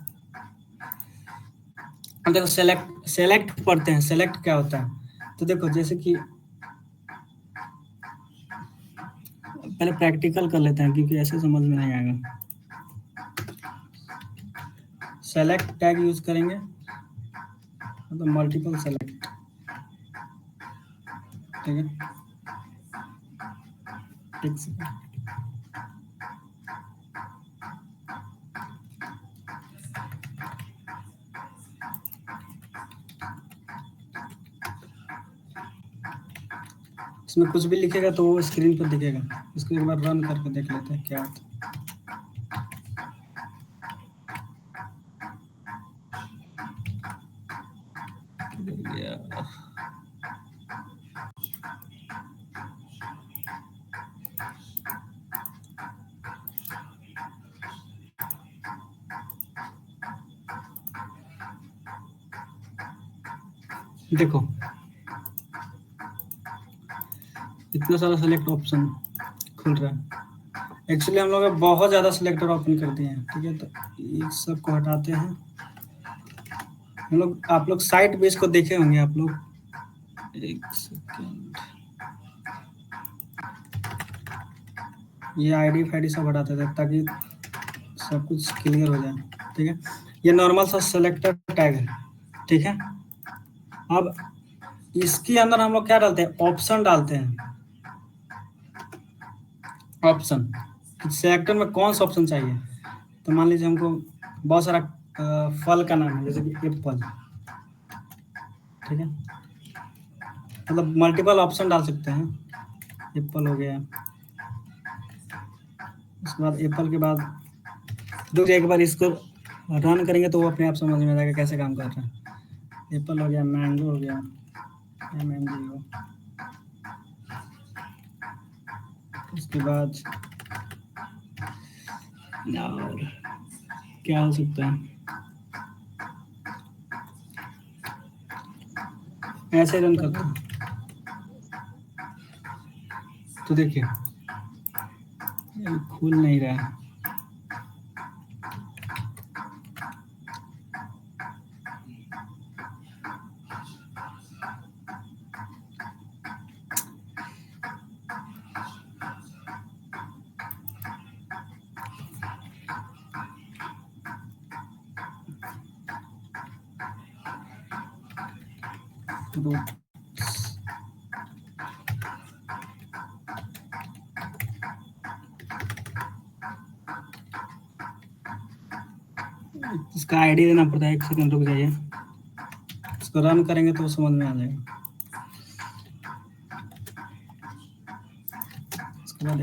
Speaker 1: अब देखो सेलेक्ट पढ़ते हैं, सेलेक्ट क्या होता है। तो देखो जैसे कि पहले प्रैक्टिकल कर लेते हैं, क्योंकि ऐसे समझ में नहीं आएगा। सेलेक्ट टैग यूज करेंगे, मतलब मल्टीपल सेलेक्ट, ठीक है। एक सेकंड, इसमें कुछ भी लिखेगा तो वो स्क्रीन पर दिखेगा। इसको एक बार रन करके देख लेते हैं क्या होता है। देखो इतना सारा सेलेक्ट ऑप्शन खुल रहा है। एक्चुअली हम लोग बहुत ज्यादा सिलेक्टर ओपन कर दिए हैं, ठीक है। तो इस सब को हटाते हैं हम लोग। आप लोग साइट बेस को देखे होंगे आप लोग, एक सेकेंड, ये आईडी फाईडी सब हटाते थे ताकि सब कुछ क्लियर हो जाए, ठीक है। ये नॉर्मल सा सेलेक्टर टैग है, ठीक है। अब इसके अंदर हम लोग क्या डालते हैं, ऑप्शन डालते हैं। ऑप्शन, सेलेक्टर में कौन सा ऑप्शन चाहिए। तो मान लीजिए हमको बहुत सारा फल का नाम है, जैसे कि एप्पल, ठीक है। मतलब मल्टीपल ऑप्शन डाल सकते हैं। एप्पल हो गया, उसके बाद एप्पल के बाद दूसरे एक बार इसको रन करेंगे तो वो अपने आप समझ में आ जाएगा कैसे काम कर रहा है। एप्पल हो गया, मैंगो हो गया, MNGO, उसके बाद और क्या हो सकता है, ऐसे रन करता हूँ। तो देखिए खुल नहीं रहा है। तो इसका आईडी देना पड़ता है। एक सेकंड रुक जाइए, इसको रन करेंगे तो समझ में आ जाएगा। इसके बाद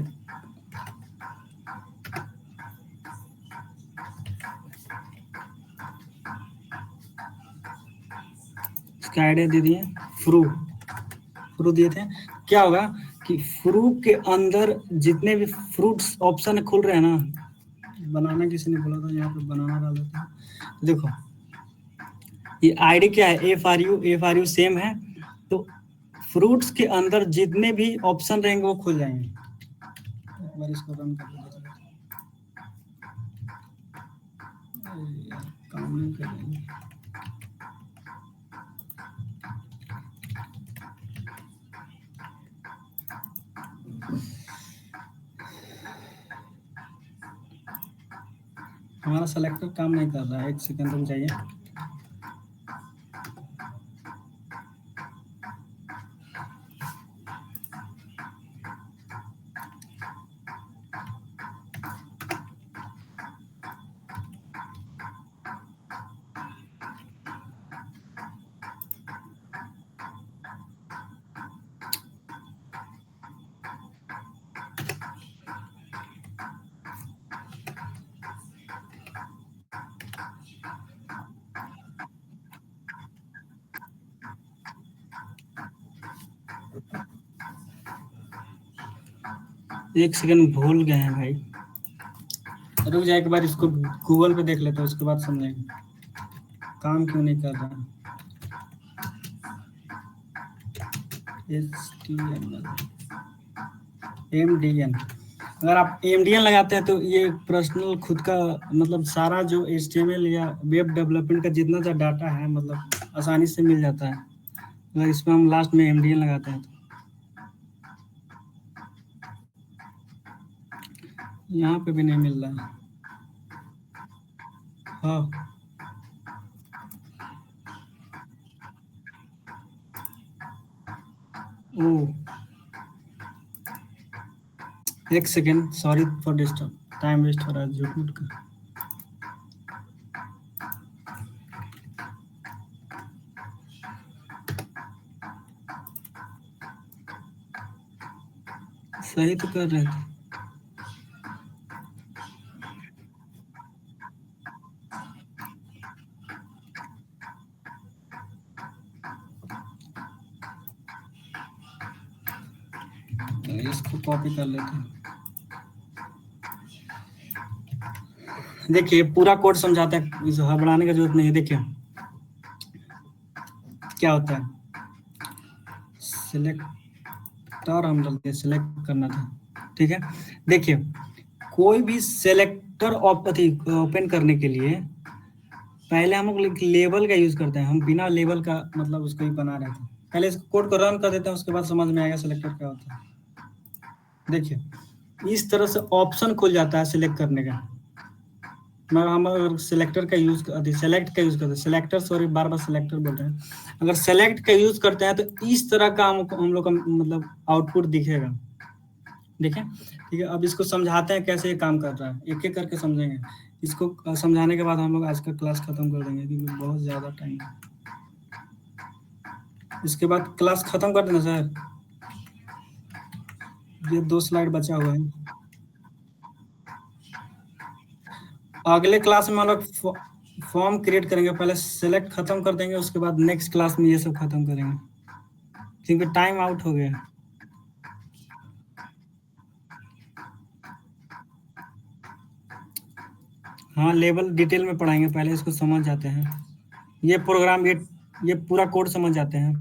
Speaker 1: इसका आईडी दे दिए, फ्रू दिए थे। क्या होगा कि फ्रू के अंदर जितने भी फ्रूट्स ऑप्शन खुल रहे हैं ना, बनाना किसी ने बोला था, यहाँ पे बनाना डाल देते हैं। तो देखो ये आईडी क्या है, एफ आर यू सेम है, तो फ्रूट्स के अंदर जितने भी ऑप्शन रहेंगे वो खुल जाएंगे। एक बार इसको रन कर देते हैं। यार काम नहीं कर रही। हमारा सेलेक्टर काम नहीं कर रहा है, एक सेकंड रुक जाइए। एक सेकंड भूल गए हैं भाई, रुक जाए, एक बार इसको गूगल पे देख लेते हैं, उसके बाद समझेंगे काम क्यों नहीं कर रहा। MDN, अगर आप MDN लगाते हैं तो ये पर्सनल खुद का मतलब सारा जो HTML या वेब डेवलपमेंट का जितना सा डाटा है मतलब आसानी से मिल जाता है। अगर इसमें हम लास्ट में MDN लगाते हैं तो यहाँ पे भी नहीं मिल रहा है। हाँ ओ, एक second, sorry for disturb, time waste हो रहा है झूठ मूठ का। सही तो कर रहे थे। इसको कॉपी कर लेते हैं। देखिए पूरा कोड समझाता है, इस घबराने की जरूरत नहीं है। देखिए क्या होता है, सिलेक्टर हम डालते हैं, सिलेक्ट करना था, ठीक है। देखिए कोई भी सिलेक्टर ओपन करने के लिए पहले हम लोग लेबल का यूज करते हैं। हम बिना लेबल का मतलब उसको ही बना रहे थे। पहले इस कोड को रन कर देते हैं, उसके बाद समझ में आएगा सिलेक्टर क्या होता है। देखिए इस तरह से ऑप्शन खुल जाता है सिलेक्ट करने का। मगर हम अगर सिलेक्टर का यूज सेलेक्ट का यूज करते हैं, सिलेक्टर सॉरी बार बार सिलेक्टर बोल रहे हैं, अगर सेलेक्ट का यूज करते हैं तो इस तरह का हम लोग का मतलब आउटपुट दिखेगा। देखिए ठीक है, अब इसको समझाते हैं कैसे ये काम कर रहा है, एक एक करके समझेंगे। इसको समझाने के बाद हम लोग आज का क्लास खत्म कर देंगे क्योंकि बहुत ज्यादा टाइम है। इसके बाद क्लास खत्म कर देना सर, ये 2 स्लाइड बचा हुआ है। अगले क्लास में हम लोग फॉर्म क्रिएट करेंगे, पहले सेलेक्ट खत्म कर देंगे, उसके बाद नेक्स्ट क्लास में ये सब खत्म करेंगे क्योंकि टाइम आउट हो गया। हाँ लेवल डिटेल में पढ़ाएंगे, पहले इसको समझ जाते हैं। ये प्रोग्राम ये पूरा कोड समझ जाते हैं।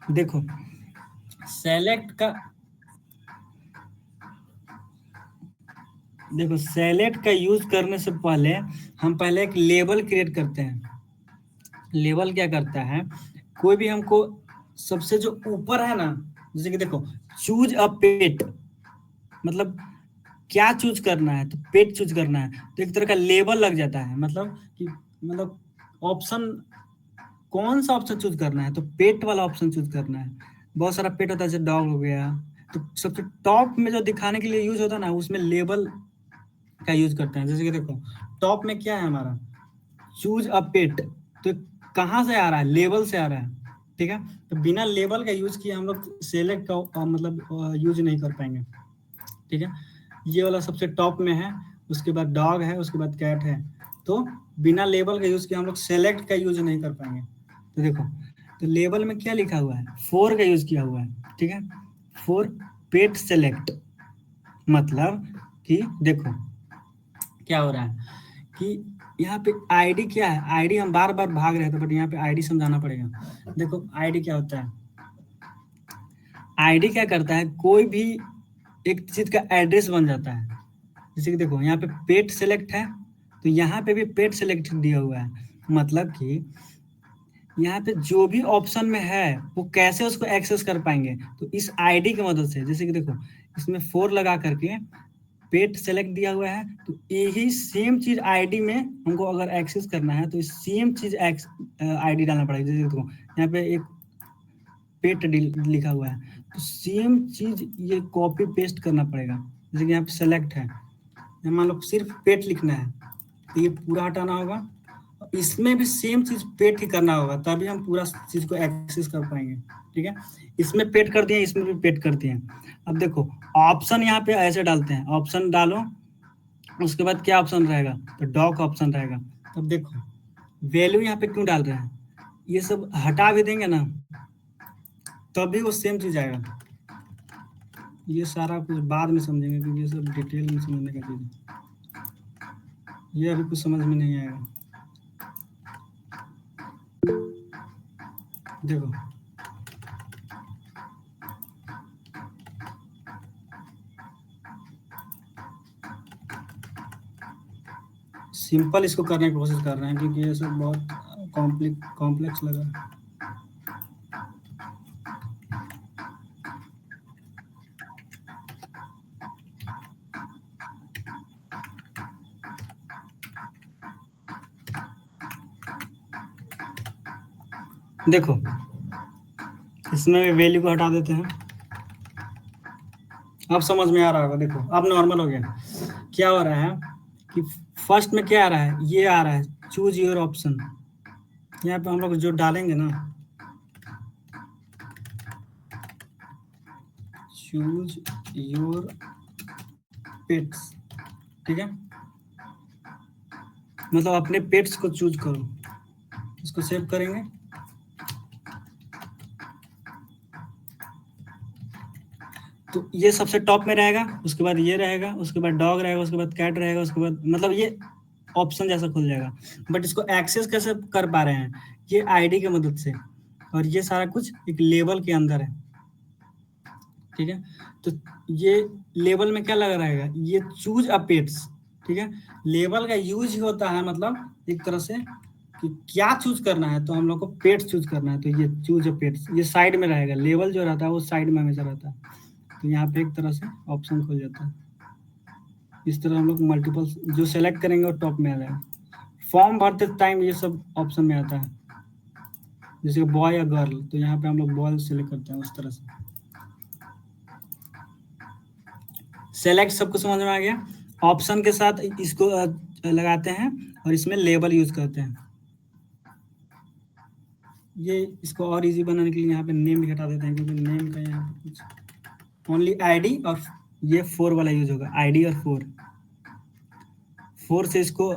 Speaker 1: देखो सेलेक्ट का यूज करने से पहले हम पहले एक लेबल क्रिएट करते हैं। लेबल क्या करता है, कोई भी हमको सबसे जो ऊपर है ना, जैसे कि देखो चूज अ पेट, मतलब क्या चूज करना है, तो पेट चूज करना है, तो एक तरह का लेबल लग जाता है। मतलब ऑप्शन कौन सा ऑप्शन चूज करना है, तो पेट वाला ऑप्शन चूज करना है। बहुत सारा पेट होता है जैसे डॉग हो गया, तो सबसे टॉप में जो दिखाने के लिए यूज होता है ना, उसमें लेबल का यूज करते हैं। जैसे कि देखो टॉप में क्या है हमारा, चूज अ पेट, तो कहाँ से आ रहा है, लेबल से आ रहा है, ठीक है। तो बिना लेबल का यूज किए हम लोग सेलेक्ट का मतलब यूज नहीं कर पाएंगे, ठीक है। ये वाला सबसे टॉप में है, उसके बाद डॉग है, उसके बाद कैट है, तो बिना लेबल का यूज किए हम लोग सेलेक्ट का यूज नहीं कर पाएंगे। तो देखो तो लेबल में क्या लिखा हुआ है, 4 का यूज किया हुआ है, ठीक है। 4 पेट सेलेक्ट, मतलब कि देखो क्या हो रहा है कि यहाँ पे आईडी क्या है, आईडी हम बार बार भाग रहे थे, बट यहाँ पे आईडी समझाना पड़ेगा। देखो आईडी क्या होता है, आईडी क्या करता है, कोई भी एक चीज का एड्रेस बन जाता है। जैसे कि देखो यहाँ पे पेट सेलेक्ट है, तो यहाँ पे भी पेट सेलेक्ट दिया हुआ है, मतलब कि यहाँ पे जो भी ऑप्शन में है वो कैसे उसको एक्सेस कर पाएंगे, तो इस आईडी की मदद से। जैसे कि देखो इसमें 4 लगा करके पेट सेलेक्ट दिया हुआ है, तो यही सेम चीज आईडी में हमको अगर एक्सेस करना है तो सेम चीज आईडी डालना पड़ेगा। जैसे देखो यहाँ पे एक पेट लिखा हुआ है, तो सेम चीज ये कॉपी पेस्ट करना पड़ेगा। जैसे कि यहाँ पे सेलेक्ट है, मान लो सिर्फ पेट लिखना है, तो ये पूरा हटाना होगा, इसमें भी सेम चीज पेट ही करना होगा, तभी हम पूरा चीज को एक्सेस कर पाएंगे। ठीक है, इसमें पेट कर दिए, इसमें भी पेट कर दिए। अब देखो ऑप्शन यहाँ पे ऐसे डालते हैं, ऑप्शन डालो, उसके बाद क्या ऑप्शन रहेगा, तो डॉक ऑप्शन रहेगा। तब देखो वैल्यू यहाँ पे क्यों डाल रहे हैं, ये सब हटा भी देंगे ना तभी वो सेम चीज आएगा। ये सारा कुछ बाद में समझेंगे, क्योंकि ये सब डिटेल में समझने का चीज है, ये अभी कुछ समझ में नहीं आएगा। देखो सिंपल इसको करने की कोशिश कर रहे हैं, क्योंकि ये सब बहुत कॉम्प्लेक्स लग रहा है। देखो इसमें वैल्यू को हटा देते हैं, अब समझ में आ रहा होगा। देखो अब नॉर्मल हो गया। क्या हो रहा है कि फर्स्ट में क्या आ रहा है, ये आ रहा है चूज योर ऑप्शन। यहाँ पे हम लोग जो डालेंगे ना, चूज योर पेट्स, ठीक है, मतलब अपने पेट्स को चूज करो। इसको सेव करेंगे, तो ये सबसे टॉप में रहेगा, उसके बाद ये रहेगा, उसके बाद डॉग रहेगा, उसके बाद कैट रहेगा, उसके बाद मतलब ये ऑप्शन जैसा खुल जाएगा। बट इसको एक्सेस कैसे कर पा रहे हैं, ये आईडी की मदद से, और ये सारा कुछ एक लेबल के अंदर है। ठीक है, तो ये लेबल में क्या लगा रहेगा, ये चूज अ पेट्स। ठीक है, लेबल का यूज ही होता है मतलब एक तरह से कि क्या चूज करना है, तो हम लोग को पेट्स चूज करना है, तो ये चूज अ पेट्स ये साइड में रहेगा, लेबल जो रहता है वो साइड में हमेशा रहता है। तो यहाँ पे एक तरह से ऑप्शन खुल जाता है। इस तरह हम लोग मल्टीपल जो सेलेक्ट करेंगे वो टॉप में आ जाएगा। फॉर्म भरते टाइम ये सब ऑप्शन में आता है, जैसे बॉय या गर्ल, तो यहाँ पे हम लोग बॉय सेलेक्ट करते हैं। उस तरह से सेलेक्ट सबको समझ में आ गया। ऑप्शन के साथ इसको लगाते हैं और इसमें लेबल यूज करते हैं। ये इसको और इजी बनाने के लिए यहाँ पे नेम भी हटा देते हैं, क्योंकि नेम का यहाँ पे कुछ ओनली आईडी और ये 4 वाला यूज होगा, आईडी और 4 से इसको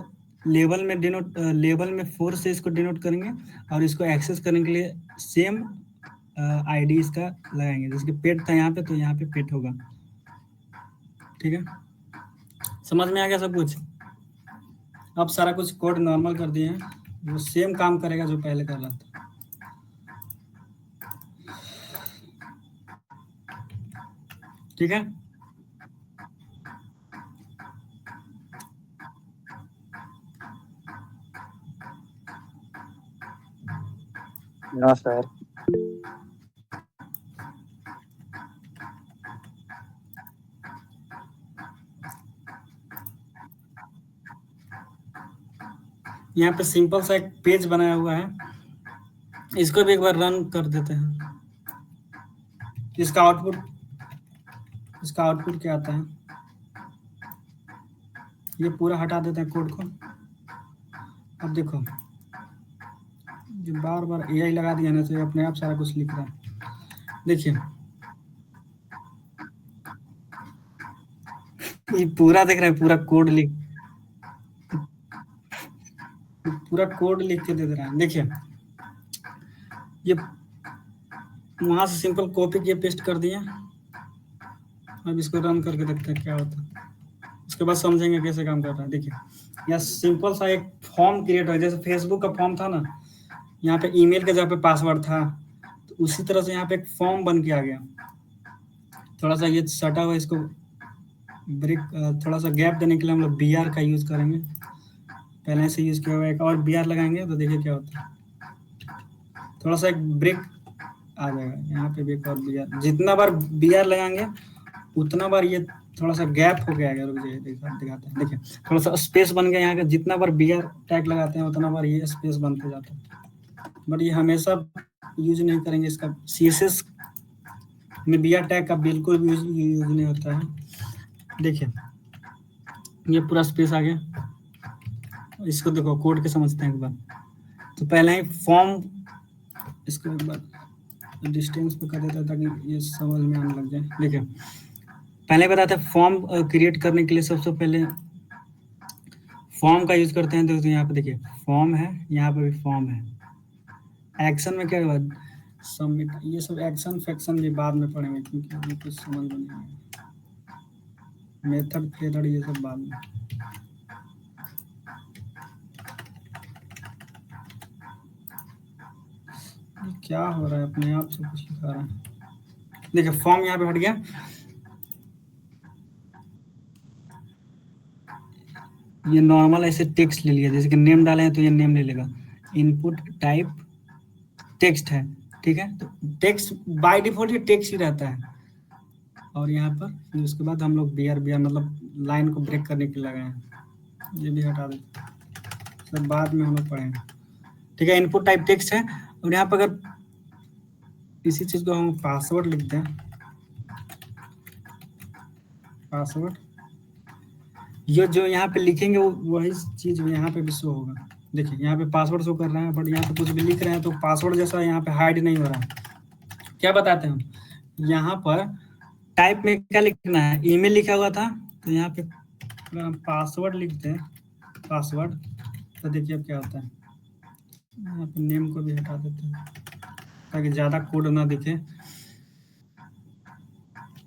Speaker 1: लेबल में डिनोट, लेबल में 4 से इसको डिनोट करेंगे, और इसको एक्सेस करने के लिए सेम आईडी इसका लगाएंगे। जैसे कि पेट था यहाँ पे, तो यहाँ पे पेट होगा। ठीक है, समझ में आ गया सब कुछ। अब सारा कुछ कोड नॉर्मल कर दिए हैं, वो सेम काम करेगा जो पहले कर रहा था। ठीक है,
Speaker 2: नो सर।
Speaker 1: यहाँ पे सिंपल सा एक पेज बनाया हुआ है, इसको भी एक बार रन कर देते हैं। इसका आउटपुट क्या आता है, ये पूरा हटा देते हैं कोड को। अब देखो जो बार बार एआई लगा दिया ना, तो ये अपने आप सारा कुछ लिख रहा है। देखिए ये पूरा देख रहे हैं, पूरा कोड लिख के दे रहा है। देखिए ये वहां से सिंपल कॉपी किए पेस्ट कर दिए, अब इसको रन करके देखते हैं क्या होता है, उसके बाद समझेंगे कैसे काम कर रहा है। देखिए यहाँ सिंपल सा एक फॉर्म क्रिएट हो, जैसे फेसबुक का फॉर्म था ना, यहाँ पे ईमेल का जहाँ पे पासवर्ड था, तो उसी तरह से यहाँ पे एक फॉर्म बन के आ गया। थोड़ा सा ये सटा हुआ, इसको ब्रेक, थोड़ा सा गैप देने के लिए हम लोग बी आर का यूज करेंगे। पहले से यूज किया हुआ एक और बी आर लगाएंगे तो देखिए क्या होता है, थोड़ा सा एक ब्रेक आ जाएगा यहाँ पे भी एक और बी आर। जितना बार बी आर लगाएंगे उतना बार ये थोड़ा सा गैप हो गया है। रुक जाइए दिखाते हैं, देखिए थोड़ा सा स्पेस बन गया यहाँ का। जितना बार बी आर टैग लगाते हैं उतना बार ये स्पेस बनते जाता है, बट ये हमेशा यूज नहीं करेंगे इसका। CSS में बी आर टैग का बिल्कुल भी यूज नहीं होता है। देखिए ये पूरा स्पेस आ गया। इसको देखो कोड के समझते हैं एक बार। तो पहले ही फॉर्म, इसको एक बार डिस्टेंस पे कर देता है ताकि ये समझ में आने लग जाए। देखिए पहले बताते हैं फॉर्म क्रिएट करने के लिए सबसे पहले फॉर्म का यूज करते हैं। तो यहाँ पे देखिए फॉर्म है, यहाँ पे भी फॉर्म है। एक्शन में क्या हुआ, सबमिट। ये सब एक्शन फैक्शन भी बाद में पढ़ेंगे क्योंकि अभी कुछ समझ में नहीं आएगा। मेथड फेडर ये सब बाद में। क्या हो रहा है, अपने आप से कुछ लिखा रहा है। देखिए फॉर्म यहाँ पे हट गया। ये नॉर्मल ऐसे टेक्स्ट ले लिया, जैसे कि नेम डाले हैं तो ये नेम ले लेगा। इनपुट टाइप टेक्स्ट है, ठीक है। तो टेक्स्ट बाय डिफॉल्ट ये टेक्स्ट ही रहता है। और यहाँ पर फिर उसके बाद हम लोग बी आर मतलब लाइन को ब्रेक करने के लिए लगाए हैं। ये भी हटा देते हैं, सब बाद में हम लोग पढ़ेंगे, ठीक है। इनपुट टाइप टेक्स्ट है। और यहाँ पर अगर इसी चीज को हम पासवर्ड लिखते हैं, पासवर्ड, ये जो यहाँ पे लिखेंगे वही चीज यहाँ पे भी शो होगा। देखिए यहाँ पे पासवर्ड शो कर रहा है, बट यहाँ पे कुछ भी लिख रहे हैं तो पासवर्ड जैसा यहाँ पे हाइड नहीं हो रहा है। क्या बताते हैं हम, यहाँ पर टाइप में क्या लिखना है, ईमेल लिखा हुआ था, तो यहाँ पे अगर हम पासवर्ड लिखते हैं, पासवर्ड, तो देखिए अब क्या होता है। यहाँ पे नेम को भी हटा देते हैं ताकि ज्यादा कोड ना दिखे,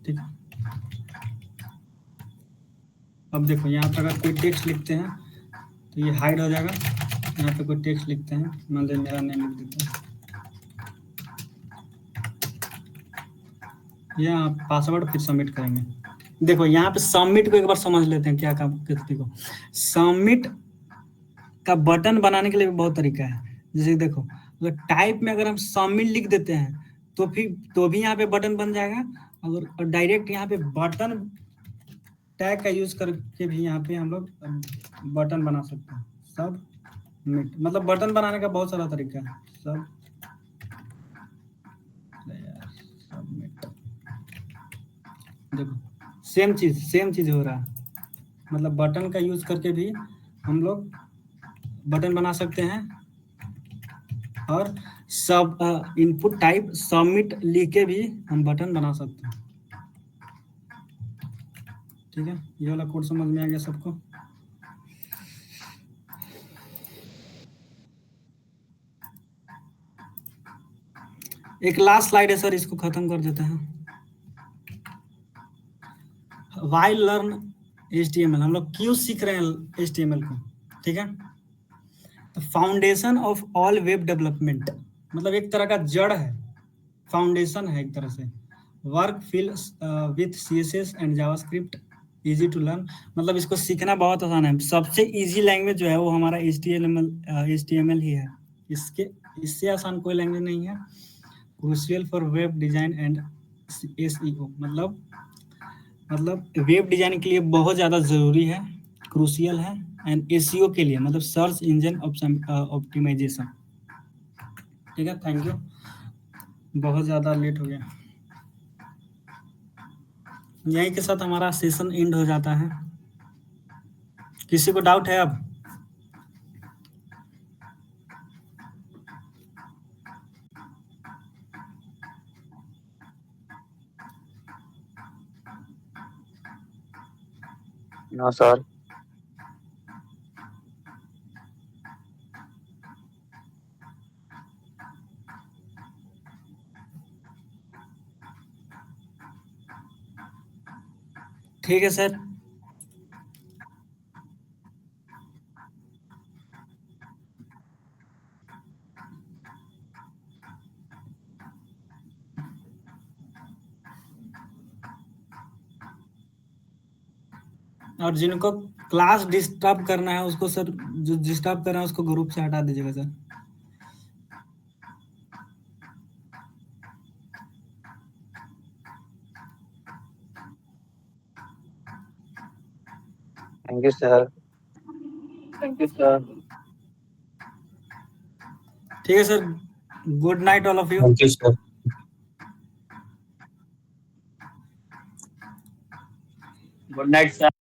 Speaker 1: ठीक है। अब देखो यहाँ पे अगर कोई टेक्स्ट लिखते हैं तो ये हाइड हो जाएगा। यहाँ पे कोई टेक्स्ट लिखते हैं, मान लीजिए मेरा नेम लिख देते हैं, यहाँ पासवर्ड, फिर सबमिट करेंगे। देखो यहाँ पे सबमिट को एक बार समझ लेते हैं क्या काम करते। देखो सबमिट का बटन बनाने के लिए भी बहुत तरीका है। जैसे देखो अगर टाइप में अगर हम सबमिट लिख देते हैं तो फिर तो भी यहाँ पे बटन बन जाएगा। अगर डायरेक्ट यहाँ पे बटन टैग का यूज करके भी यहाँ पे हम लोग बटन बना सकते हैं। सबमिट मतलब बटन बनाने का बहुत सारा तरीका है। सबमिट, देखो सेम चीज हो रहा है। मतलब बटन का यूज करके भी हम लोग बटन बना सकते हैं। और सब इनपुट टाइप सबमिट लिख के भी हम बटन बना सकते हैं, ठीक है। ये वाला कोड समझ में आ गया सबको। एक लास्ट स्लाइड है सर, इसको खत्म कर देते हैं। वाई लर्न HTML, हम लोग क्यों सीख रहे हैं HTML को, ठीक है। Foundation of all web development, मतलब एक तरह का जड़ है, फाउंडेशन है एक तरह से। Work feel with CSS and JavaScript, easy to learn, मतलब इसको सीखना बहुत आसान है। सबसे इजी लैंग्वेज जो है वो हमारा HTML ही है। इससे आसान कोई लैंग्वेज नहीं है। Crucial for web design and SEO, मतलब वेब डिजाइन के लिए बहुत ज़्यादा ज़रूरी है, क्रूशियल है। एंड SEO के लिए मतलब सर्च इंजन ऑप्टिमाइजेशन, ठीक है। थैंक यू, बहुत ज़्यादा लेट हो गया। यहीं के साथ हमारा सेशन एंड हो जाता है। किसी को डाउट है अब?
Speaker 2: No sir.
Speaker 1: ठीक है सर। और जिनको क्लास डिस्टर्ब करना है उसको सर, जो डिस्टर्ब कर रहे हैं उसको ग्रुप से हटा दीजिएगा sir.
Speaker 2: Thank you sir. Thank you sir.
Speaker 1: ठीक है sir, good night all of you.
Speaker 2: Thank you sir. Good night sir.